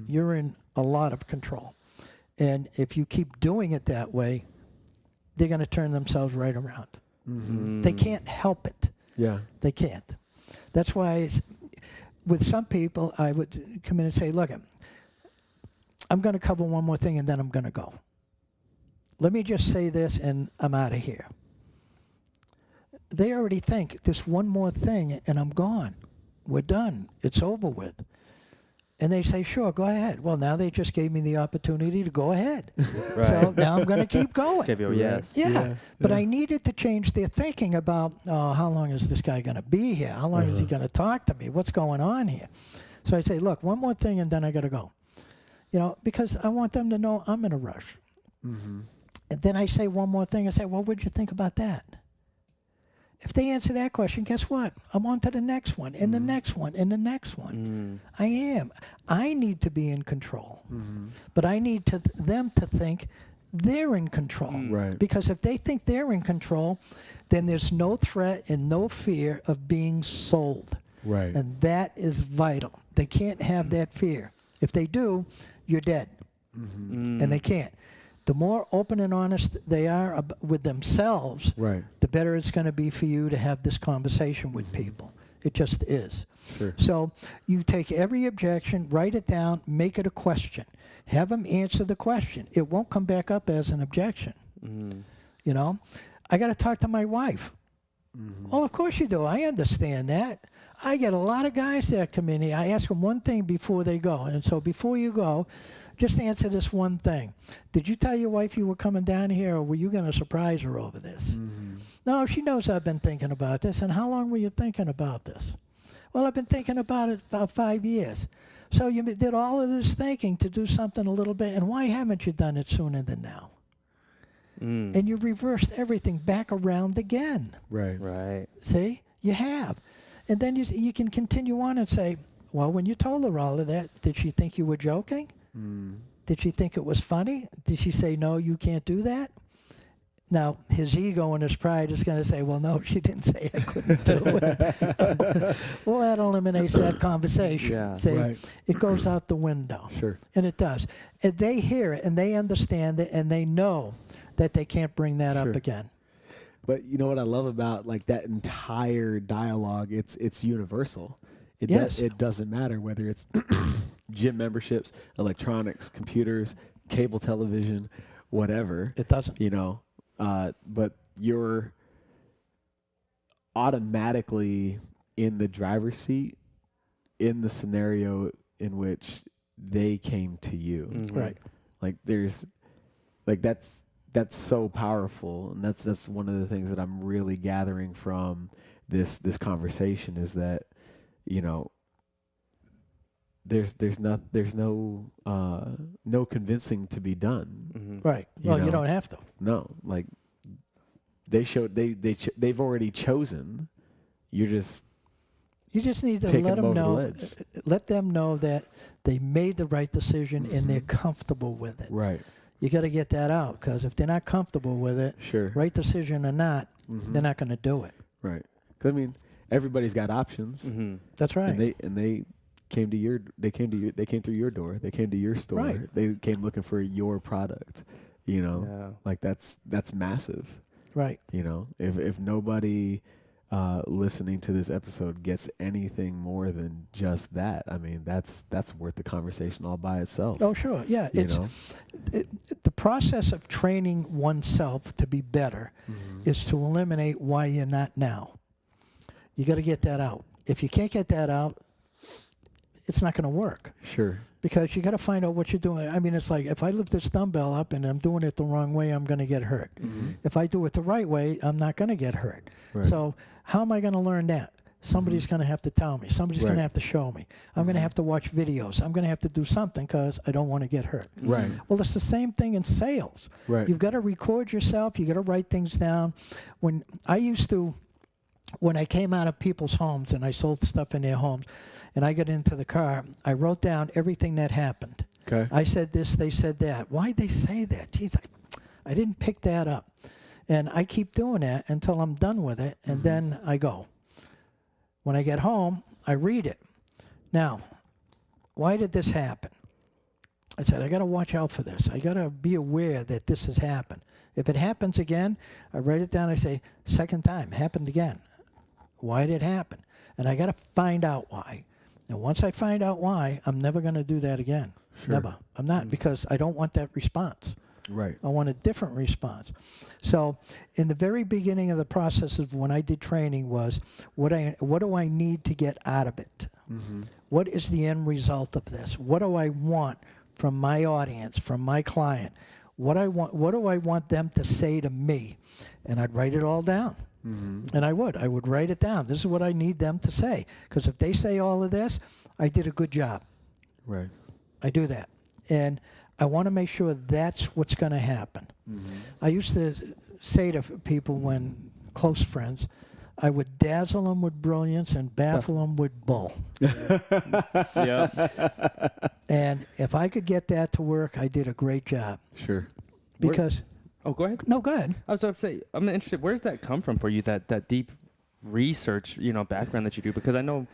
You're in a lot of control. And if you keep doing it that way, they're going to turn themselves right around. They can't help it. Yeah. They can't. That's why with some people, I would come in and say, look, I'm going to cover one more thing and then I'm going to go. Let me just say this and I'm out of here. They already think this one more thing and I'm gone. We're done. It's over with. And they say, sure, go ahead. Well, now they just gave me the opportunity to go ahead. Right. So now I'm going to keep going. Give you a yes. Yeah. But I needed to change their thinking about, how long is this guy going to be here? How long is he going to talk to me? What's going on here? So I say, look, one more thing and then I got to go. You know, because I want them to know I'm in a rush. And then I say one more thing and say, well, what'd you think about that? If they answer that question, guess what? I'm on to the next one, and the next one, and the next one. I am. I need to be in control. But I need them to think they're in control. Right. Because if they think they're in control, then there's no threat and no fear of being sold. Right. And that is vital. They can't have that fear. If they do, you're dead. And they can't. The more open and honest they are with themselves, Right. the better it's going to be for you to have this conversation with people. It just is. Sure. So you take every objection, write it down, make it a question. Have them answer the question. It won't come back up as an objection. You know, I got to talk to my wife. Well, of course you do. I understand that. I get a lot of guys that come in here. I ask them one thing before they go. And so before you go, just answer this one thing. Did you tell your wife you were coming down here, or were you going to surprise her over this? No, she knows I've been thinking about this. And how long were you thinking about this? Well, I've been thinking about it about 5 years. So you did all of this thinking to do something a little bit, and why haven't you done it sooner than now? And you reversed everything back around again. Right. See? You have. And then you can continue on and say, well, when you told her all of that, did she think you were joking? Did she think it was funny? Did she say, no, you can't do that? Now, his ego and his pride is going to say, well, no, she didn't say I couldn't do it. Well, that eliminates that conversation. Yeah. See, Right. it goes out the window. Sure. And it does. And they hear it, and they understand it, and they know that they can't bring that up again. But you know what I love about like that entire dialogue? It's universal. It doesn't matter whether it's gym memberships, electronics, computers, cable television, whatever. It doesn't. You know, but you're automatically in the driver's seat in the scenario in which they came to you. Right. Like there's, like that's so powerful, and that's one of the things that I'm really gathering from this conversation is that, you know, there's no convincing to be done. Right. Well, you know? don't have to. No, like they've already chosen. You just need to take let them them over the know. ledge. Let them know that they made the right decision and they're comfortable with it. Right. You got to get that out, because if they're not comfortable with it, Sure. right decision or not, they're not going to do it. Right. 'Cause, I mean, everybody's got options. That's right. And they came through your door. They came to your store. Right. They came looking for your product. You know, like that's massive. Right. You know, if nobody listening to this episode gets anything more than just that, I mean, that's worth the conversation all by itself. Oh, sure. Yeah. The process of training oneself to be better is to eliminate why you're not now. You got to get that out. If you can't get that out, it's not going to work. Sure. Because you got to find out what you're doing. I mean, it's like if I lift this dumbbell up and I'm doing it the wrong way, I'm going to get hurt. If I do it the right way, I'm not going to get hurt. Right. So how am I going to learn that? Somebody's going to have to tell me. Somebody's going to have to show me. I'm going to have to watch videos. I'm going to have to do something because I don't want to get hurt. Right. Well, it's the same thing in sales. Right. You've got to record yourself. You got to write things down. When I came out of people's homes and I sold stuff in their homes and I got into the car, I wrote down everything that happened. Okay. I said this, they said that. Why'd they say that? Geez, I didn't pick that up. And I keep doing that until I'm done with it, and then I go. When I get home, I read it. Now, why did this happen? I said, I got to watch out for this. I got to be aware that this has happened. If it happens again, I write it down. I say, second time, happened again. Why did it happen? And I got to find out why. And once I find out why, I'm never going to do that again. Sure. Never. I'm not, because I don't want that response. Right. I want a different response. So in the very beginning of the process of when I did training was, what do I need to get out of it? What is the end result of this? What do I want from my audience, from my client? What do I want them to say to me? And I'd write it all down. And I would write it down. This is what I need them to say. Because if they say all of this, I did a good job. Right. I do that. And I want to make sure that's what's going to happen. I used to say to people, when close friends, I would dazzle them with brilliance and baffle them with bull. And if I could get that to work, I did a great job. Sure. Because... Oh, go ahead. No, go ahead. I was about to say, I'm interested. Where does that come from for you? That deep research, background that you do? Because I know,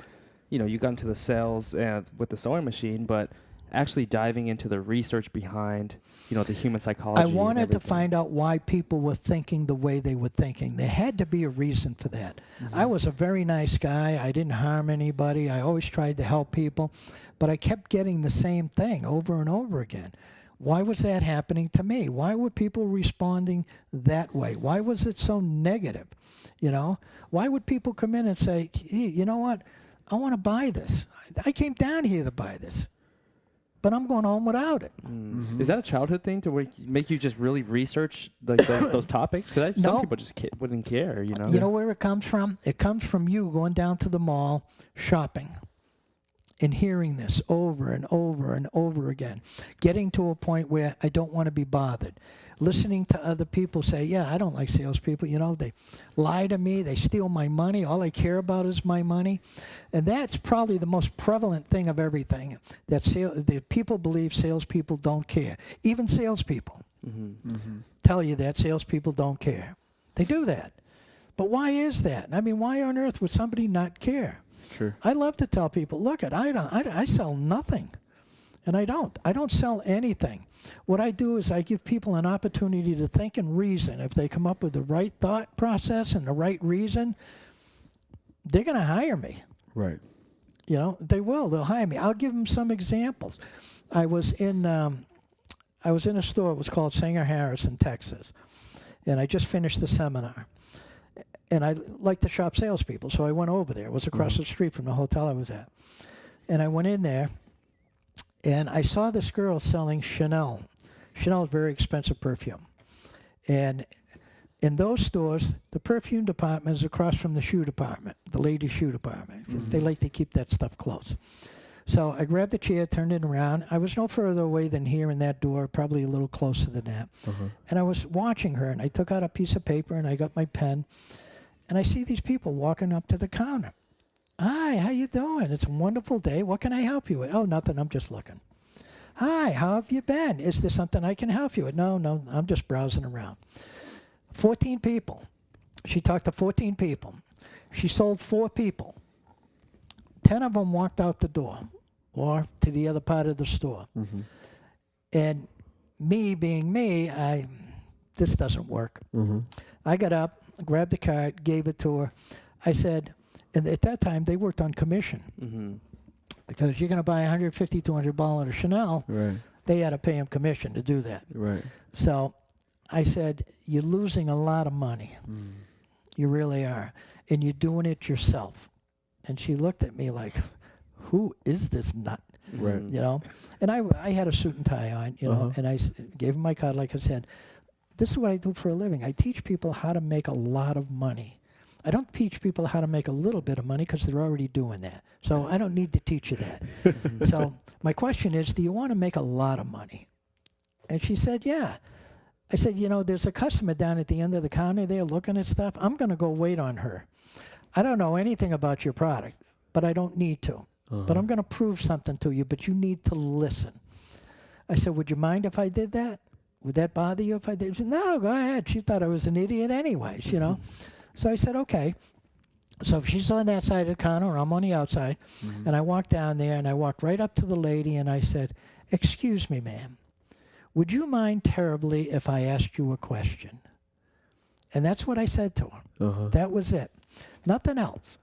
you got into the sales with the sewing machine, but actually diving into the research behind, the human psychology. I wanted to find out why people were thinking the way they were thinking. There had to be a reason for that. I was a very nice guy. I didn't harm anybody. I always tried to help people. But I kept getting the same thing over and over again. Why was that happening to me? Why were people responding that way? Why was it so negative? Why would people come in and say, hey, you know what? I want to buy this. I came down here to buy this, but I'm going home without it. Is that a childhood thing to make you just really research those topics? Because some people just wouldn't care, You know where it comes from? It comes from you going down to the mall, shopping, and hearing this over and over and over again, getting to a point where I don't want to be bothered. Listening to other people say, yeah, I don't like salespeople. They lie to me. They steal my money. All I care about is my money. And that's probably the most prevalent thing of everything, that people believe salespeople don't care. Even salespeople tell you that salespeople don't care. They do that. But why is that? I mean, why on earth would somebody not care? Sure. I love to tell people, look, I sell nothing. And I don't sell anything. What I do is I give people an opportunity to think and reason. If they come up with the right thought process and the right reason, they're going to hire me. Right. They will. They'll hire me. I'll give them some examples. I was in a store. It was called Sanger Harris in Texas. And I just finished the seminar. And I like to shop salespeople, so I went over there. It was across the street from the hotel I was at. And I went in there, and I saw this girl selling Chanel. Chanel is very expensive perfume. And in those stores, the perfume department is across from the shoe department, the ladies' shoe department. They like to keep that stuff close. So I grabbed the chair, turned it around. I was no further away than here in that door, probably a little closer than that. And I was watching her, and I took out a piece of paper, and I got my pen. And I see these people walking up to the counter. Hi, how you doing? It's a wonderful day. What can I help you with? Oh, nothing. I'm just looking. Hi, how have you been? Is there something I can help you with? No, I'm just browsing around. 14 people. She talked to 14 people. She sold 4 people. 10 of them walked out the door or to the other part of the store. And me being me, this doesn't work. I got up, grabbed the card, gave it to her. I said, and at that time they worked on commission. Because you're going to buy a $150, $200 of Chanel, they had to pay them commission to do that. So I said, you're losing a lot of money. You really are. And you're doing it yourself. And she looked at me like, who is this nut? And I had a suit and tie on, and I gave him my card, like I said. This is what I do for a living. I teach people how to make a lot of money. I don't teach people how to make a little bit of money because they're already doing that. So I don't need to teach you that. So my question is, do you want to make a lot of money? And she said, yeah. I said, there's a customer down at the end of the counter there looking at stuff. I'm going to go wait on her. I don't know anything about your product, but I don't need to. But I'm going to prove something to you, but you need to listen. I said, would you mind if I did that? Would that bother you if I did? She said, no, go ahead. She thought I was an idiot anyways, So I said, okay. So she's on that side of the counter, I'm on the outside. And I walked down there, and I walked right up to the lady, and I said, excuse me, ma'am. Would you mind terribly if I asked you a question? And that's what I said to her. That was it. Nothing else.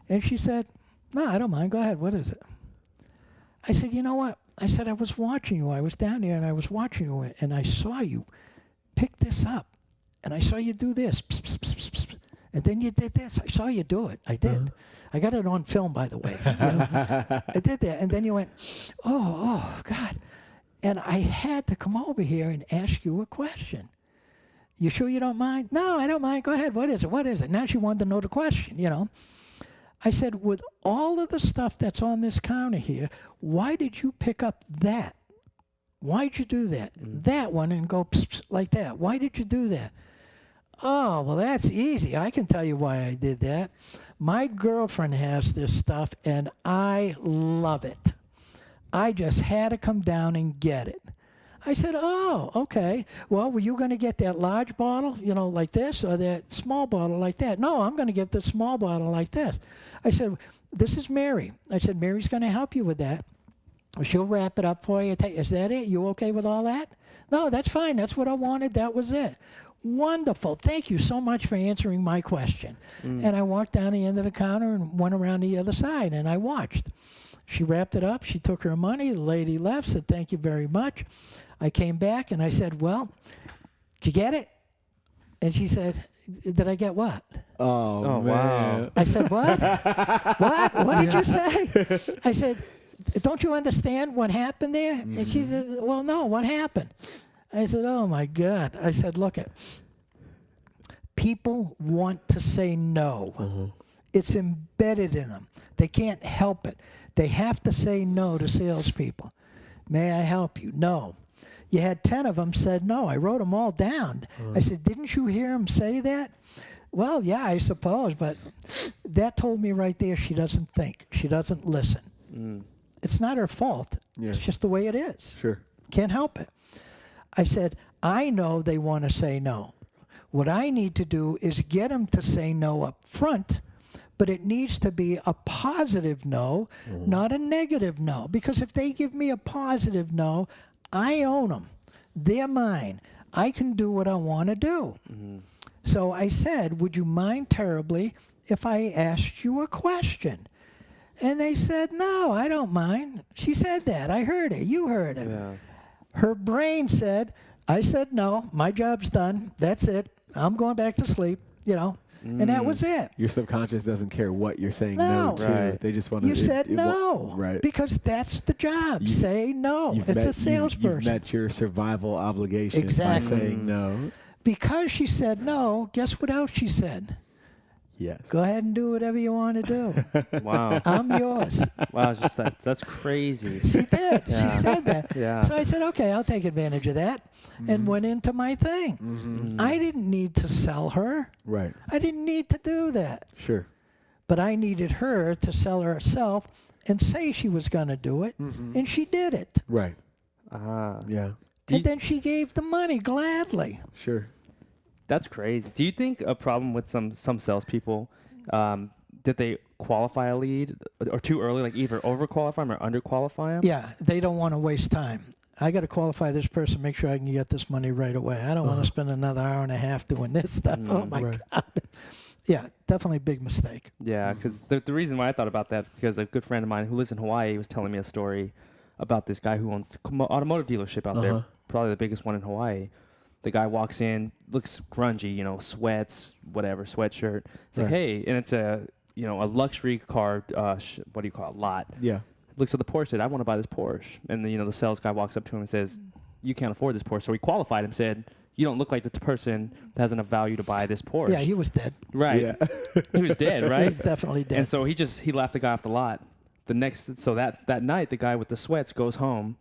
And she said, no, I don't mind. Go ahead. What is it? I said, you know what? I said, I was watching you. I was down there, and I was watching you, and I saw you pick this up. And I saw you do this. Psst, psst, psst, psst. And then you did this. I saw you do it. I did. I got it on film, by the way. I did that. And then you went, oh, God. And I had to come over here and ask you a question. You sure you don't mind? No, I don't mind. Go ahead. What is it? What is it? Now she wanted to know the question, I said, with all of the stuff that's on this counter here, why did you pick up that? Why'd you do that? That one and go pss, pss, like that. Why did you do that? Oh, well, that's easy. I can tell you why I did that. My girlfriend has this stuff, and I love it. I just had to come down and get it. I said, oh, okay. Well, were you going to get that large bottle, like this, or that small bottle like that? No, I'm going to get the small bottle like this. I said, this is Mary. I said, Mary's going to help you with that. She'll wrap it up for you. Is that it? You okay with all that? No, that's fine. That's what I wanted. That was it. Wonderful. Thank you so much for answering my question. And I walked down the end of the counter and went around the other side, and I watched. She wrapped it up. She took her money. The lady left, said, thank you very much. I came back, and I said, well, did you get it? And she said, did I get what? Oh, man. Wow. I said, what? What? What did you say? I said, don't you understand what happened there? And she said, well, no, what happened? I said, oh, my God. I said, look, people want to say no. It's embedded in them. They can't help it. They have to say no to salespeople. May I help you? No. You had 10 of them said no. I wrote them all down. I said, didn't you hear him say that? Well, yeah, I suppose, but that told me right there she doesn't think. She doesn't listen. It's not her fault. Yeah. It's just the way it is. Sure. Can't help it. I said, I know they want to say no. What I need to do is get them to say no up front, but it needs to be a positive no, not a negative no. Because if they give me a positive no, I own them. They're mine. I can do what I want to do. So I said, would you mind terribly if I asked you a question? And they said, no, I don't mind. She said that. I heard it. You heard it. Yeah. Her brain said, I said no. My job's done. That's it. I'm going back to sleep, And that was it. Your subconscious doesn't care what you're saying No. no to. Right. They just want to. You said no. Right. Because that's the job. Say no. It's a salesperson. You've met your survival obligation Exactly. by saying no. Because she said no, guess what else she said? Yes. Go ahead and do whatever you want to do. Wow. I'm yours. Wow. It's just that's crazy. She did. Yeah. She said that. Yeah. So I said, okay, I'll take advantage of that, and went into my thing. I didn't need to sell her. Right. I didn't need to do that. Sure. But I needed her to sell herself and say she was going to do it, and she did it. Right. Do Yeah. And then she gave the money gladly. Sure. That's crazy. Do you think a problem with some salespeople, did they qualify a lead or too early, like either overqualify them or underqualify them? Yeah, they don't want to waste time. I got to qualify this person, make sure I can get this money right away. I don't want to spend another hour and a half doing this stuff. Oh, my God. Yeah, definitely big mistake. Yeah, because the reason why I thought about that, because a good friend of mine who lives in Hawaii was telling me a story about this guy who owns an automotive dealership out there, probably the biggest one in Hawaii. The guy walks in, looks grungy, sweats, whatever, sweatshirt. It's like, hey, and it's a luxury car, what do you call it, lot. Yeah. Looks at the Porsche, said, I want to buy this Porsche. And the sales guy walks up to him and says, you can't afford this Porsche. So he qualified him, said, you don't look like the person that has enough value to buy this Porsche. Yeah, he was dead. Right. Yeah. He was dead, right? He was definitely dead. And so he laughed the guy off the lot. That night, the guy with the sweats goes home,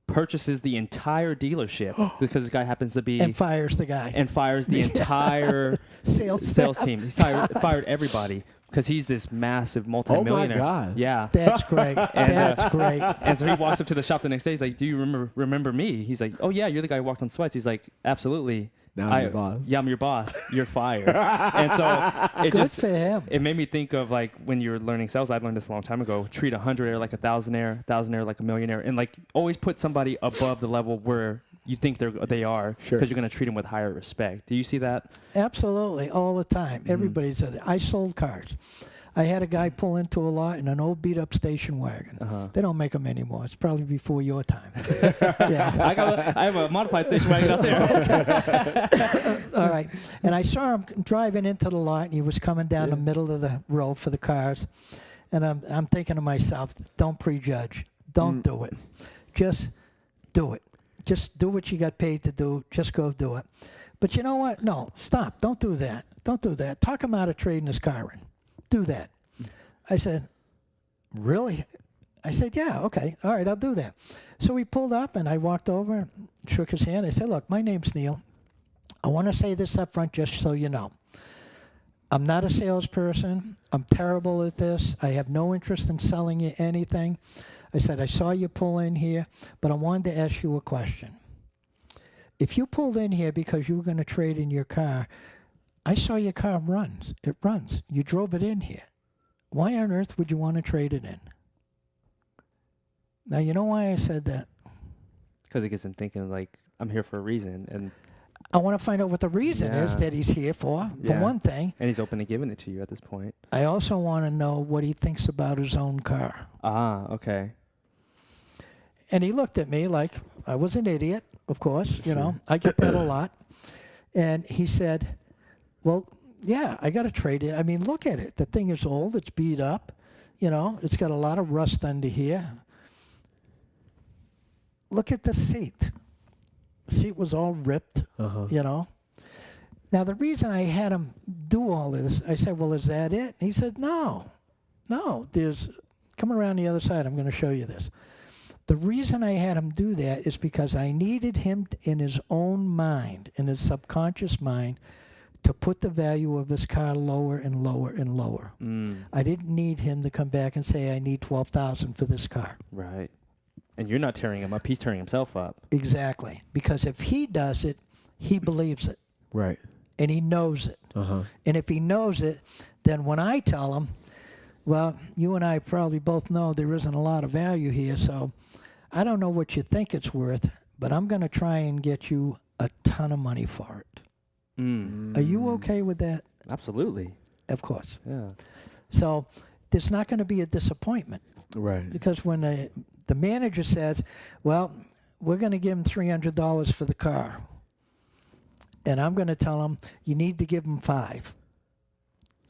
purchases the entire dealership because the guy happens to be and fires the guy. and fires the entire Sales team. He fired everybody because he's this massive multimillionaire. Oh my God. Yeah. That's great. That's great. And so he walks up to the shop the next day. He's like, "Do you remember me?" He's like, "Oh yeah, you're the guy who walked on sweats." He's like, "Absolutely." Now I'm your boss. Yeah, I'm your boss. You're fired. And so it Good for him. It made me think of like when you were learning sales. I learned this a long time ago. Treat a 100-aire like a 1,000-aire like a millionaire, and like always put somebody above the level where you think they are, because Sure. you're going to treat them with higher respect. Do you see that? Absolutely, all the time. Everybody said it. I sold cars. I had a guy pull into a lot in an old beat-up station wagon. They don't make them anymore. It's probably before your time. Yeah. I have a modified station wagon out there. All right. And I saw him driving into the lot, and he was coming down the middle of the road for the cars. And I'm thinking to myself, don't prejudge. Don't do it. Just do it. Just do what you got paid to do. Just go do it. But you know what? No, stop. Don't do that. Don't do that. Talk him out of trading his car in. Do that. I said, really? I said, yeah, okay. All right, I'll do that. So we pulled up, and I walked over and shook his hand. I said, look, my name's Neil. I want to say this up front just so you know. I'm not a salesperson. I'm terrible at this. I have no interest in selling you anything. I said, I saw you pull in here, but I wanted to ask you a question. If you pulled in here because you were going to trade in your car, I saw your car runs. It runs. You drove it in here. Why on earth would you want to trade it in? Now, you know why I said that? Because it gets him thinking, like, I'm here for a reason. And I want to find out what the reason is that he's here for one thing. And he's open to giving it to you at this point. I also want to know what he thinks about his own car. Ah, okay. And he looked at me like I was an idiot, of course. You know, I get that a lot. And he said, well, yeah, I got to trade it. I mean, look at it. The thing is old. It's beat up. You know, it's got a lot of rust under here. Look at the seat. The seat was all ripped, you know. Now, the reason I had him do all this, I said, well, is that it? He said, no, there's, come around the other side, I'm going to show you this. The reason I had him do that is because I needed him in his own mind, in his subconscious mind, to put the value of his car lower and lower and lower. I didn't need him to come back and say, I need $12,000 for this car. Right. And you're not tearing him up. He's tearing himself up. Exactly. Because if he does it, he believes it. Right. And he knows it. And if he knows it, then when I tell him, well, you and I probably both know there isn't a lot of value here, so I don't know what you think it's worth, but I'm going to try and get you a ton of money for it. Are you okay with that? Absolutely. Of course. Yeah. So there's not going to be a disappointment. Right. Because when the manager says, well, we're going to give him $300 for the car, and I'm going to tell him, you need to give him $5.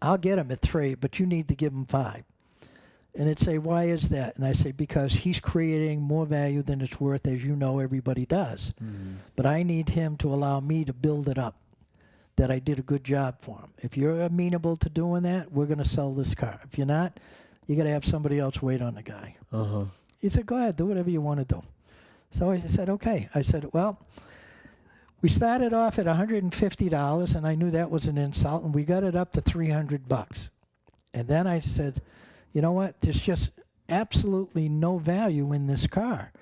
I'll get him at $3, but you need to give him $5. And it'd say, why is that? And I say, because he's creating more value than it's worth, as you know everybody does. But I need him to allow me to build it up, that I did a good job for him. If you're amenable to doing that, we're going to sell this car. If you're not, you got to have somebody else wait on the guy. He said, go ahead, do whatever you want to do. So I said, okay. I said, well, we started off at $150, and I knew that was an insult, and we got it up to $300. And then I said, you know what? There's just absolutely no value in this car.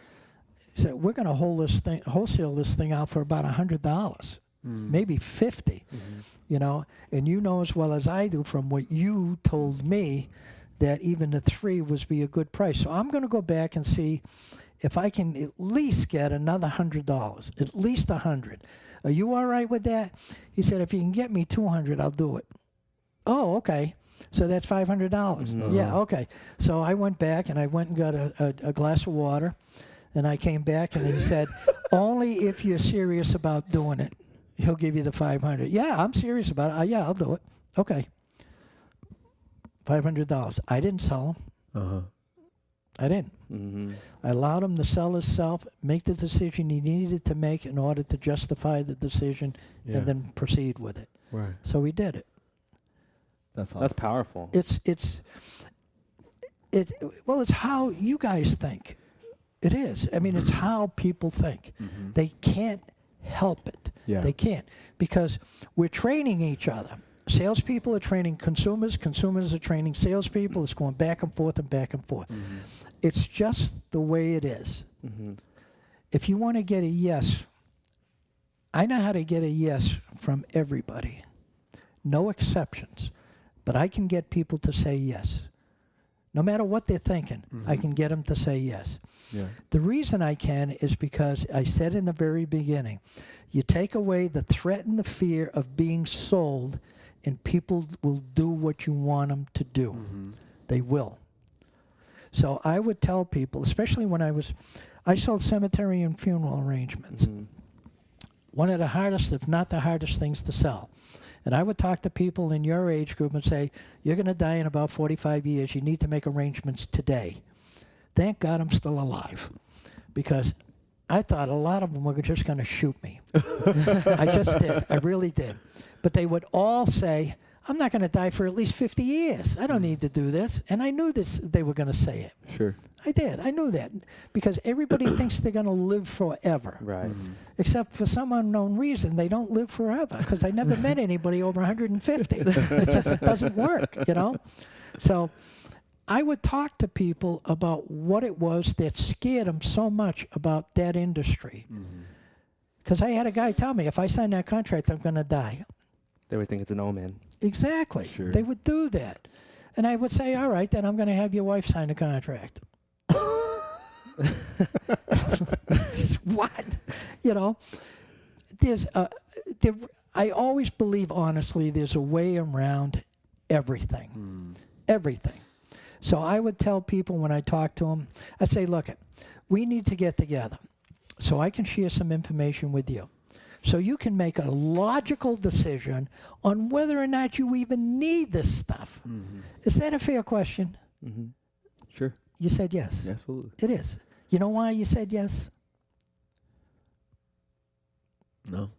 He said, we're going to wholesale this thing out for about $100, maybe $50. You know, and you know as well as I do from what you told me that even the $3 would be a good price. So I'm going to go back and see if I can at least get another $100, at least $100. Are you all right with that? He said, if you can get me $200, I'll do it. Oh, okay. So that's $500. Yeah, okay. So I went back and I went and got a glass of water, and I came back and he said, only if you're serious about doing it, he'll give you the $500. Yeah, I'm serious about it. Yeah, I'll do it. Okay. $500. I didn't sell him. I didn't. I allowed him to sell himself, make the decision he needed to make in order to justify the decision, and then proceed with it. Right. So we did it. That's awesome. That's powerful. It's how you guys think. It is. I mean, it's how people think. They can't help it. Yeah. They can't, because we're training each other. Salespeople are training consumers. Consumers are training salespeople. It's going back and forth and back and forth. It's just the way it is. If you want to get a yes, I know how to get a yes from everybody. No exceptions. But I can get people to say yes. No matter what they're thinking, I can get them to say yes. Yeah. The reason I can is because I said in the very beginning, you take away the threat and the fear of being sold, and people will do what you want them to do. They will. So I would tell people, especially when I sold cemetery and funeral arrangements. One of the hardest, if not the hardest things to sell. And I would talk to people in your age group and say, you're going to die in about 45 years. You need to make arrangements today. Thank God I'm still alive, because I thought a lot of them were just going to shoot me. I just did. I really did. But they would all say, I'm not going to die for at least 50 years. I don't need to do this. And I knew this. They were going to say it. Sure. I did. I knew that, because everybody thinks they're going to live forever. Right. Except for some unknown reason, they don't live forever, because I never met anybody over 150. It just doesn't work, you know? So I would talk to people about what it was that scared them so much about that industry. Because I had a guy tell me, if I sign that contract, I'm going to die. They would think it's an omen. Exactly. Sure. They would do that. And I would say, all right, then I'm going to have your wife sign a contract. What? You know, I always believe, honestly, there's a way around everything. Everything. So I would tell people when I talk to them, I'd say, look, we need to get together so I can share some information with you. So you can make a logical decision on whether or not you even need this stuff. Is that a fair question? Sure. You said yes. Absolutely. It is. You know why you said yes? No.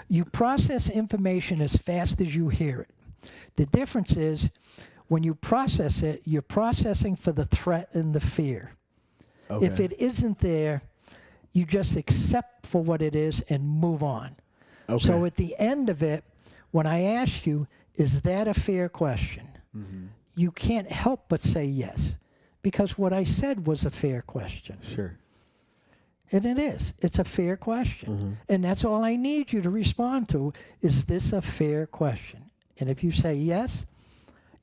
You process information as fast as you hear it. The difference is when you process it, you're processing for the threat and the fear. Okay. If it isn't there, you just accept for what it is and move on. Okay. So at the end of it, when I ask you, is that a fair question? You can't help but say yes, because what I said was a fair question. Sure. And it is. It's a fair question. And that's all I need you to respond to. Is this a fair question? And if you say yes,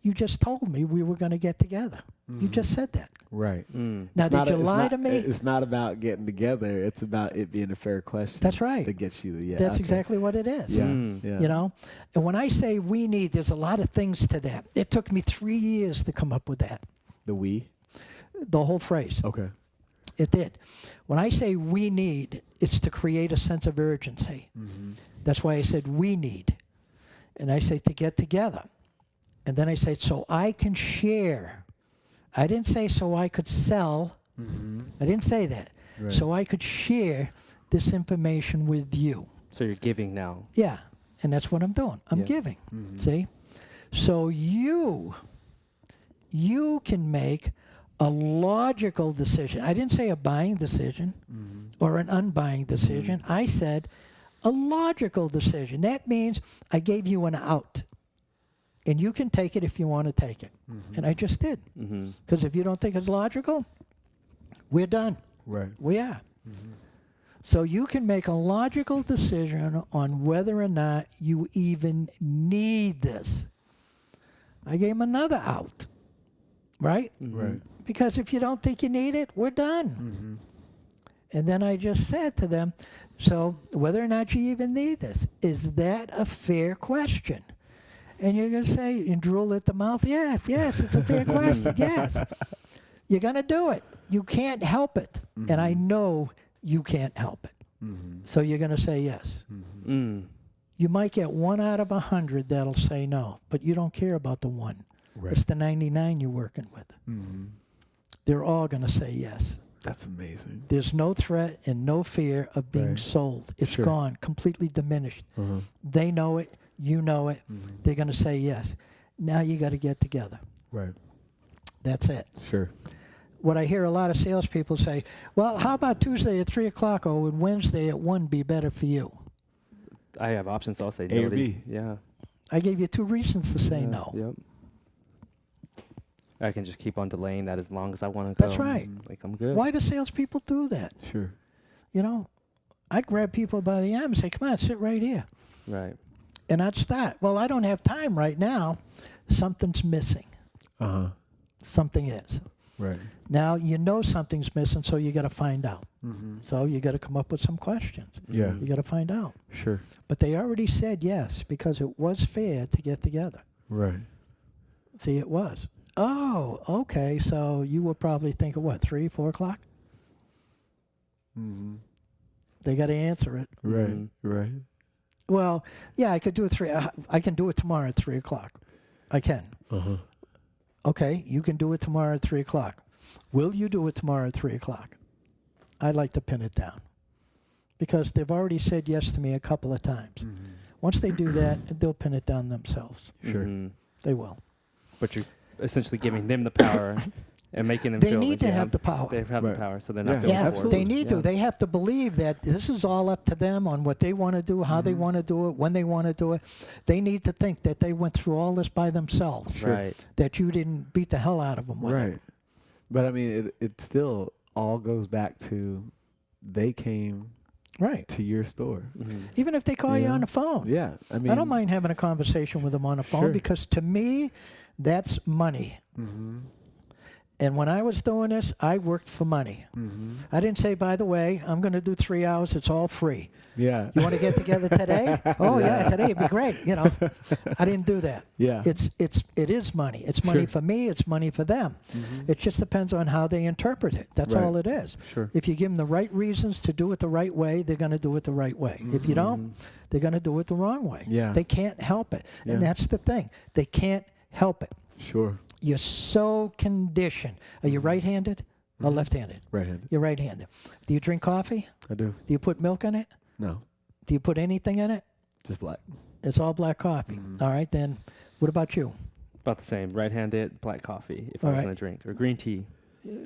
you just told me we were going to get together. You just said that. Right. Now, did you lie to me? It's not about getting together. It's about it being a fair question. That's right. That gets you the yeah. That's okay. exactly what it is. Yeah. You know? And when I say we need, there's a lot of things to that. It took me 3 years to come up with that. The we? The whole phrase. Okay. It did. When I say we need, it's to create a sense of urgency. That's why I said we need. And I say to get together. And then I said so I can share. I didn't say so I could sell. I didn't say that. Right. So I could share this information with you. So you're giving now. Yeah. And that's what I'm doing. I'm giving. See? So you can make a logical decision. I didn't say a buying decision or an unbuying decision. I said a logical decision. That means I gave you an out. And you can take it if you want to take it. And I just did. Because if you don't think it's logical, we're done. Right. We are. So you can make a logical decision on whether or not you even need this. I gave him another out. Right? Right. Because if you don't think you need it, we're done. And then I just said to them, so whether or not you even need this, is that a fair question? And you're going to say, and drool at the mouth, yes, it's a fair question, yes. You're going to do it. You can't help it. And I know you can't help it. So you're going to say yes. You might get 1 out of 100 that'll say no, but you don't care about the 1. Right. It's the 99 you're working with. They're all going to say yes. That's amazing. There's no threat and no fear of being Right. sold. It's Sure. gone, completely diminished. They know it. You know it. They're going to say yes. Now you got to get together. Right. That's it. Sure. What I hear a lot of salespeople say, well, how about Tuesday at 3 o'clock or would Wednesday at 1 be better for you? I have options, so I'll say A no. or B. Yeah. I gave you 2 reasons to say no. Yep. I can just keep on delaying that as long as I want to go. That's right. Like, I'm good. Why do salespeople do that? Sure. You know, I'd grab people by the arm and say, come on, sit right here. Right. And I'd start. Well, I don't have time right now. Something's missing. Something is. Right. Now you know something's missing, so you got to find out. So you got to come up with some questions. Yeah. You got to find out. Sure. But they already said yes because it was fair to get together. Right. See, it was. Oh, okay. So you were probably thinking, what, 3, 4 o'clock? They got to answer it. Right. Right. Well, yeah, I could do it 3. I can do it tomorrow at 3 o'clock. I can. Okay, you can do it tomorrow at 3 o'clock. Will you do it tomorrow at 3 o'clock? I'd like to pin it down because they've already said yes to me a couple of times. Once they do that, they'll pin it down themselves. Sure. They will. But you're essentially giving them the power and making them They feel need like to have the power. They have Right. the power, so they're not Yeah. feeling Yeah, forced. absolutely. they need to. They have to believe that this is all up to them on what they want to do, how they want to do it, when they want to do it. They need to think that they went through all this by themselves, Right. that you didn't beat the hell out of them with it. Right. But I mean, it still all goes back to they came Right. to your store. Even if they call you Yeah. on the phone. Yeah. I mean, I don't mind having a conversation with them on the phone Sure. because to me, that's money. And when I was doing this, I worked for money. I didn't say, by the way, I'm going to do 3 hours. It's all free. Yeah. You want to get together today? Oh, yeah, today it'd be great. You know, I didn't do that. Yeah. It is money. It's money for me. It's money for them. It just depends on how they interpret it. That's all it is. Sure. If you give them the right reasons to do it the right way, they're going to do it the right way. If you don't, they're going to do it the wrong way. Yeah. They can't help it. Yeah. And that's the thing. They can't help it. Sure. You're so conditioned. Are you right-handed or left-handed? Right-handed. You're right-handed. Do you drink coffee? I do. Do you put milk in it? No. Do you put anything in it? Just black. It's all black coffee. All right, then what about you? About the same. Right-handed, black coffee, if All I was right. going to drink. Or green tea.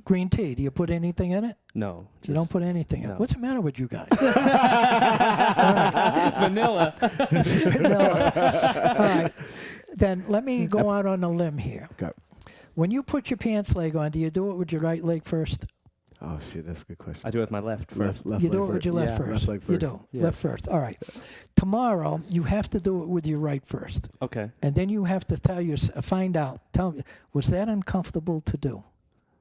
Green tea. Do you put anything in it? No. You don't put anything in no. it. What's the matter with you guys? Vanilla. Vanilla. All right. Then let me go out on a limb here. Okay. When you put your pants leg on, do you do it with your right leg first? Oh, shit, that's a good question. I do it with my left first. Left You leg do it with first. your left Yeah. first. Left leg You first. do. Yes. Left first. All right. Tomorrow, you have to do it with your right first. Okay. And then you have to find out, tell me, was that uncomfortable to do?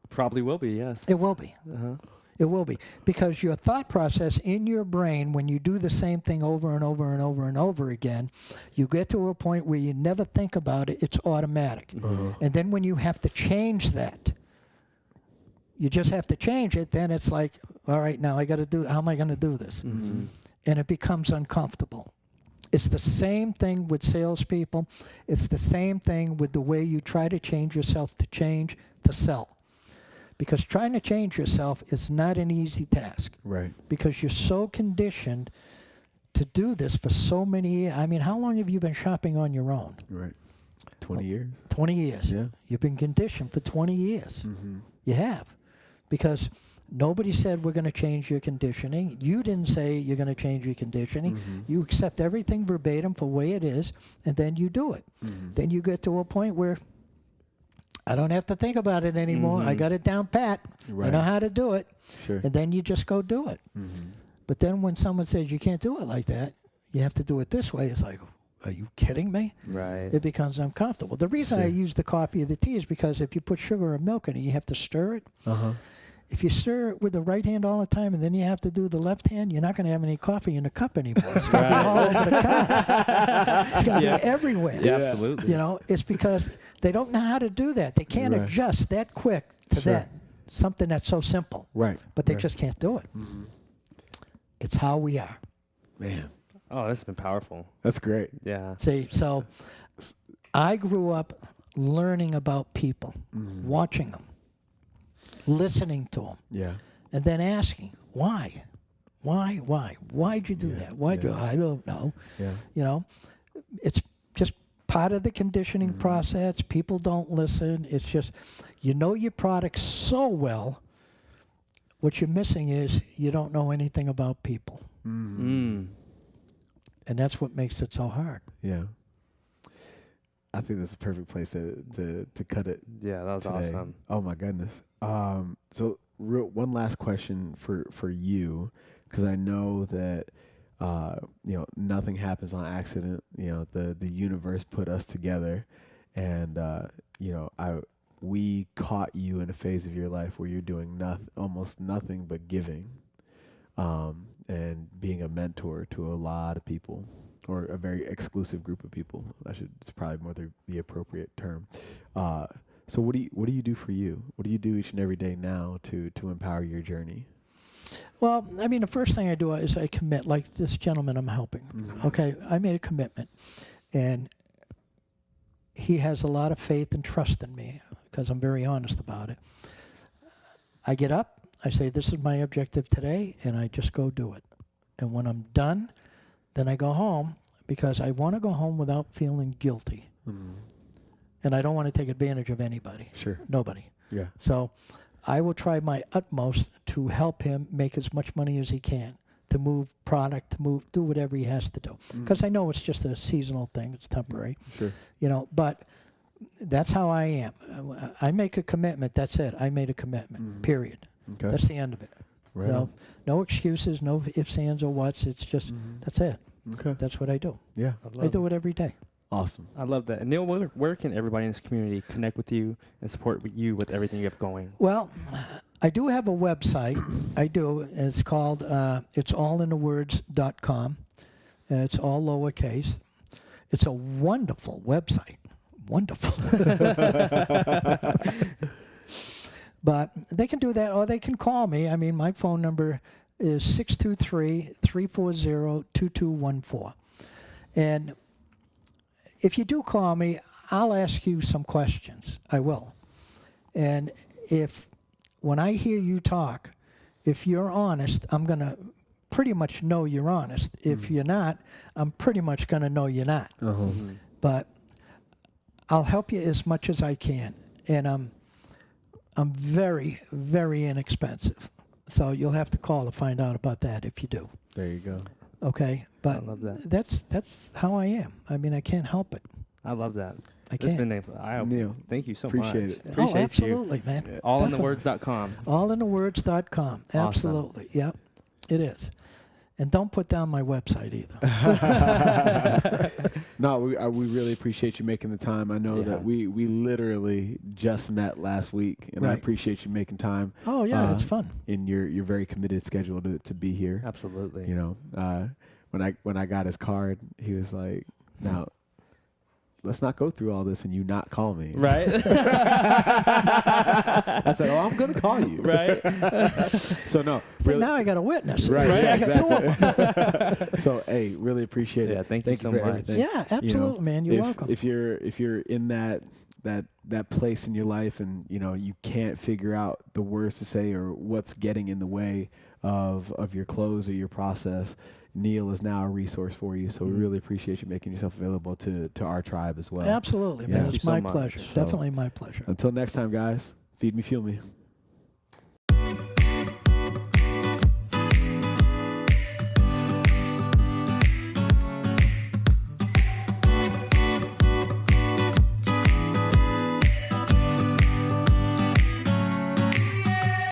Probably will be, yes. It will be. Uh-huh. It will be. Because your thought process in your brain, when you do the same thing over and over and over and over again, you get to a point where you never think about it. It's automatic. And then when you have to change that, you just have to change it, then it's like, all right, now I got to do, how am I going to do this? And it becomes uncomfortable. It's the same thing with salespeople. It's the same thing with the way you try to change yourself to sell. Because trying to change yourself is not an easy task. Right. Because you're so conditioned to do this for so many years. I mean, how long have you been shopping on your own? Right. 20 years. 20 years. Yeah. You've been conditioned for 20 years. You have. Because nobody said we're going to change your conditioning. You didn't say you're going to change your conditioning. You accept everything verbatim for the way it is, and then you do it. Then you get to a point where I don't have to think about it anymore. I got it down pat. Right. I know how to do it. Sure. And then you just go do it. But then when someone says you can't do it like that, you have to do it this way, it's like, are you kidding me? Right. It becomes uncomfortable. The reason I use the coffee or the tea is because if you put sugar or milk in it, you have to stir it. If you stir it with the right hand all the time and then you have to do the left hand, you're not going to have any coffee in the cup anymore. It's going to be all over the cup. It's going to be everywhere. Yeah, absolutely. You know, it's because they don't know how to do that. They can't adjust that quick to that, something that's so simple. Right. But they just can't do it. It's how we are. Man, Oh, this has been powerful. that's great. Yeah. See, so I grew up learning about people, watching them, listening to them, Yeah. and then asking, why? Why'd you do that? Why'd you? I don't know. Yeah. You know, it's just part of the conditioning process. People don't listen. It's just, you know your product so well. What you're missing is you don't know anything about people. And that's what makes it so hard. Yeah. I think that's a perfect place to cut it. Yeah, that was today. awesome. Oh my goodness. So one last question for you, because I know that nothing happens on accident. The universe put us together, and we caught you in a phase of your life where you're doing almost nothing but giving, and being a mentor to a lot of people, or a very exclusive group of people. It's probably more the appropriate term. So what do you do for you? What do you do each and every day now to empower your journey? Well, I mean, the first thing I do is I commit, like this gentleman I'm helping. Okay, I made a commitment, and he has a lot of faith and trust in me because I'm very honest about it. I get up, I say, this is my objective today, and I just go do it. And when I'm done, then I go home because I want to go home without feeling guilty. And I don't want to take advantage of anybody. Sure. Nobody. Yeah. So I will try my utmost to help him make as much money as he can, to move product, do whatever he has to do. Because I know it's just a seasonal thing. It's temporary. Sure. But that's how I am. I make a commitment. That's it. I made a commitment, period. Okay. That's the end of it. Right. No excuses, no ifs, ands, or whats. It's just, that's it. Okay. That's what I do. Yeah. I do it every day. Awesome. I love that. And Neil, where can everybody in this community connect with you and support you with everything you have going? Well, I do have a website. I do. It's called it'sallinthewords.com. It's all lowercase. It's a wonderful website. Wonderful. But they can do that, or they can call me. I mean, my phone number is 623-340-2214. And if you do call me, I'll ask you some questions. I will. And when I hear you talk, if you're honest, I'm going to pretty much know you're honest. If you're not, I'm pretty much going to know you're not. But I'll help you as much as I can. And I'm very, very inexpensive. So you'll have to call to find out about that if you do. There you go. Okay? But I love that. That's how I am. I mean, I can't help it. I love that. I It's can't. been Neil, thank you so appreciate much. it. Appreciate Oh, absolutely, you. man. Yeah. Allinthewords.com. Allinthewords.com. Awesome. Absolutely. Yep, it is. And don't put down my website either. No, we really appreciate you making the time. I know that we literally just met last week, and I Right. appreciate you making time. Oh, yeah, it's fun. In your very committed schedule to be here. Absolutely. You know, when I got his card, he was like, "Now, let's not go through all this and you not call me." Right? I said, "Oh, I'm going to call you." Right? So no, See, now I got a witness. Right, yeah, I got two of them. So hey, really appreciate it. Yeah, thank you so for much. everything. Yeah, absolutely, man. You're welcome. If you're in that place in your life, and you can't figure out the words to say or what's getting in the way of your close or your process, Neil is now a resource for you. So we really appreciate you making yourself available to our tribe as well. Absolutely, man. Yeah. It's Thank you so my much. pleasure. So- Definitely my pleasure. Until next time, guys, feed me, fuel me.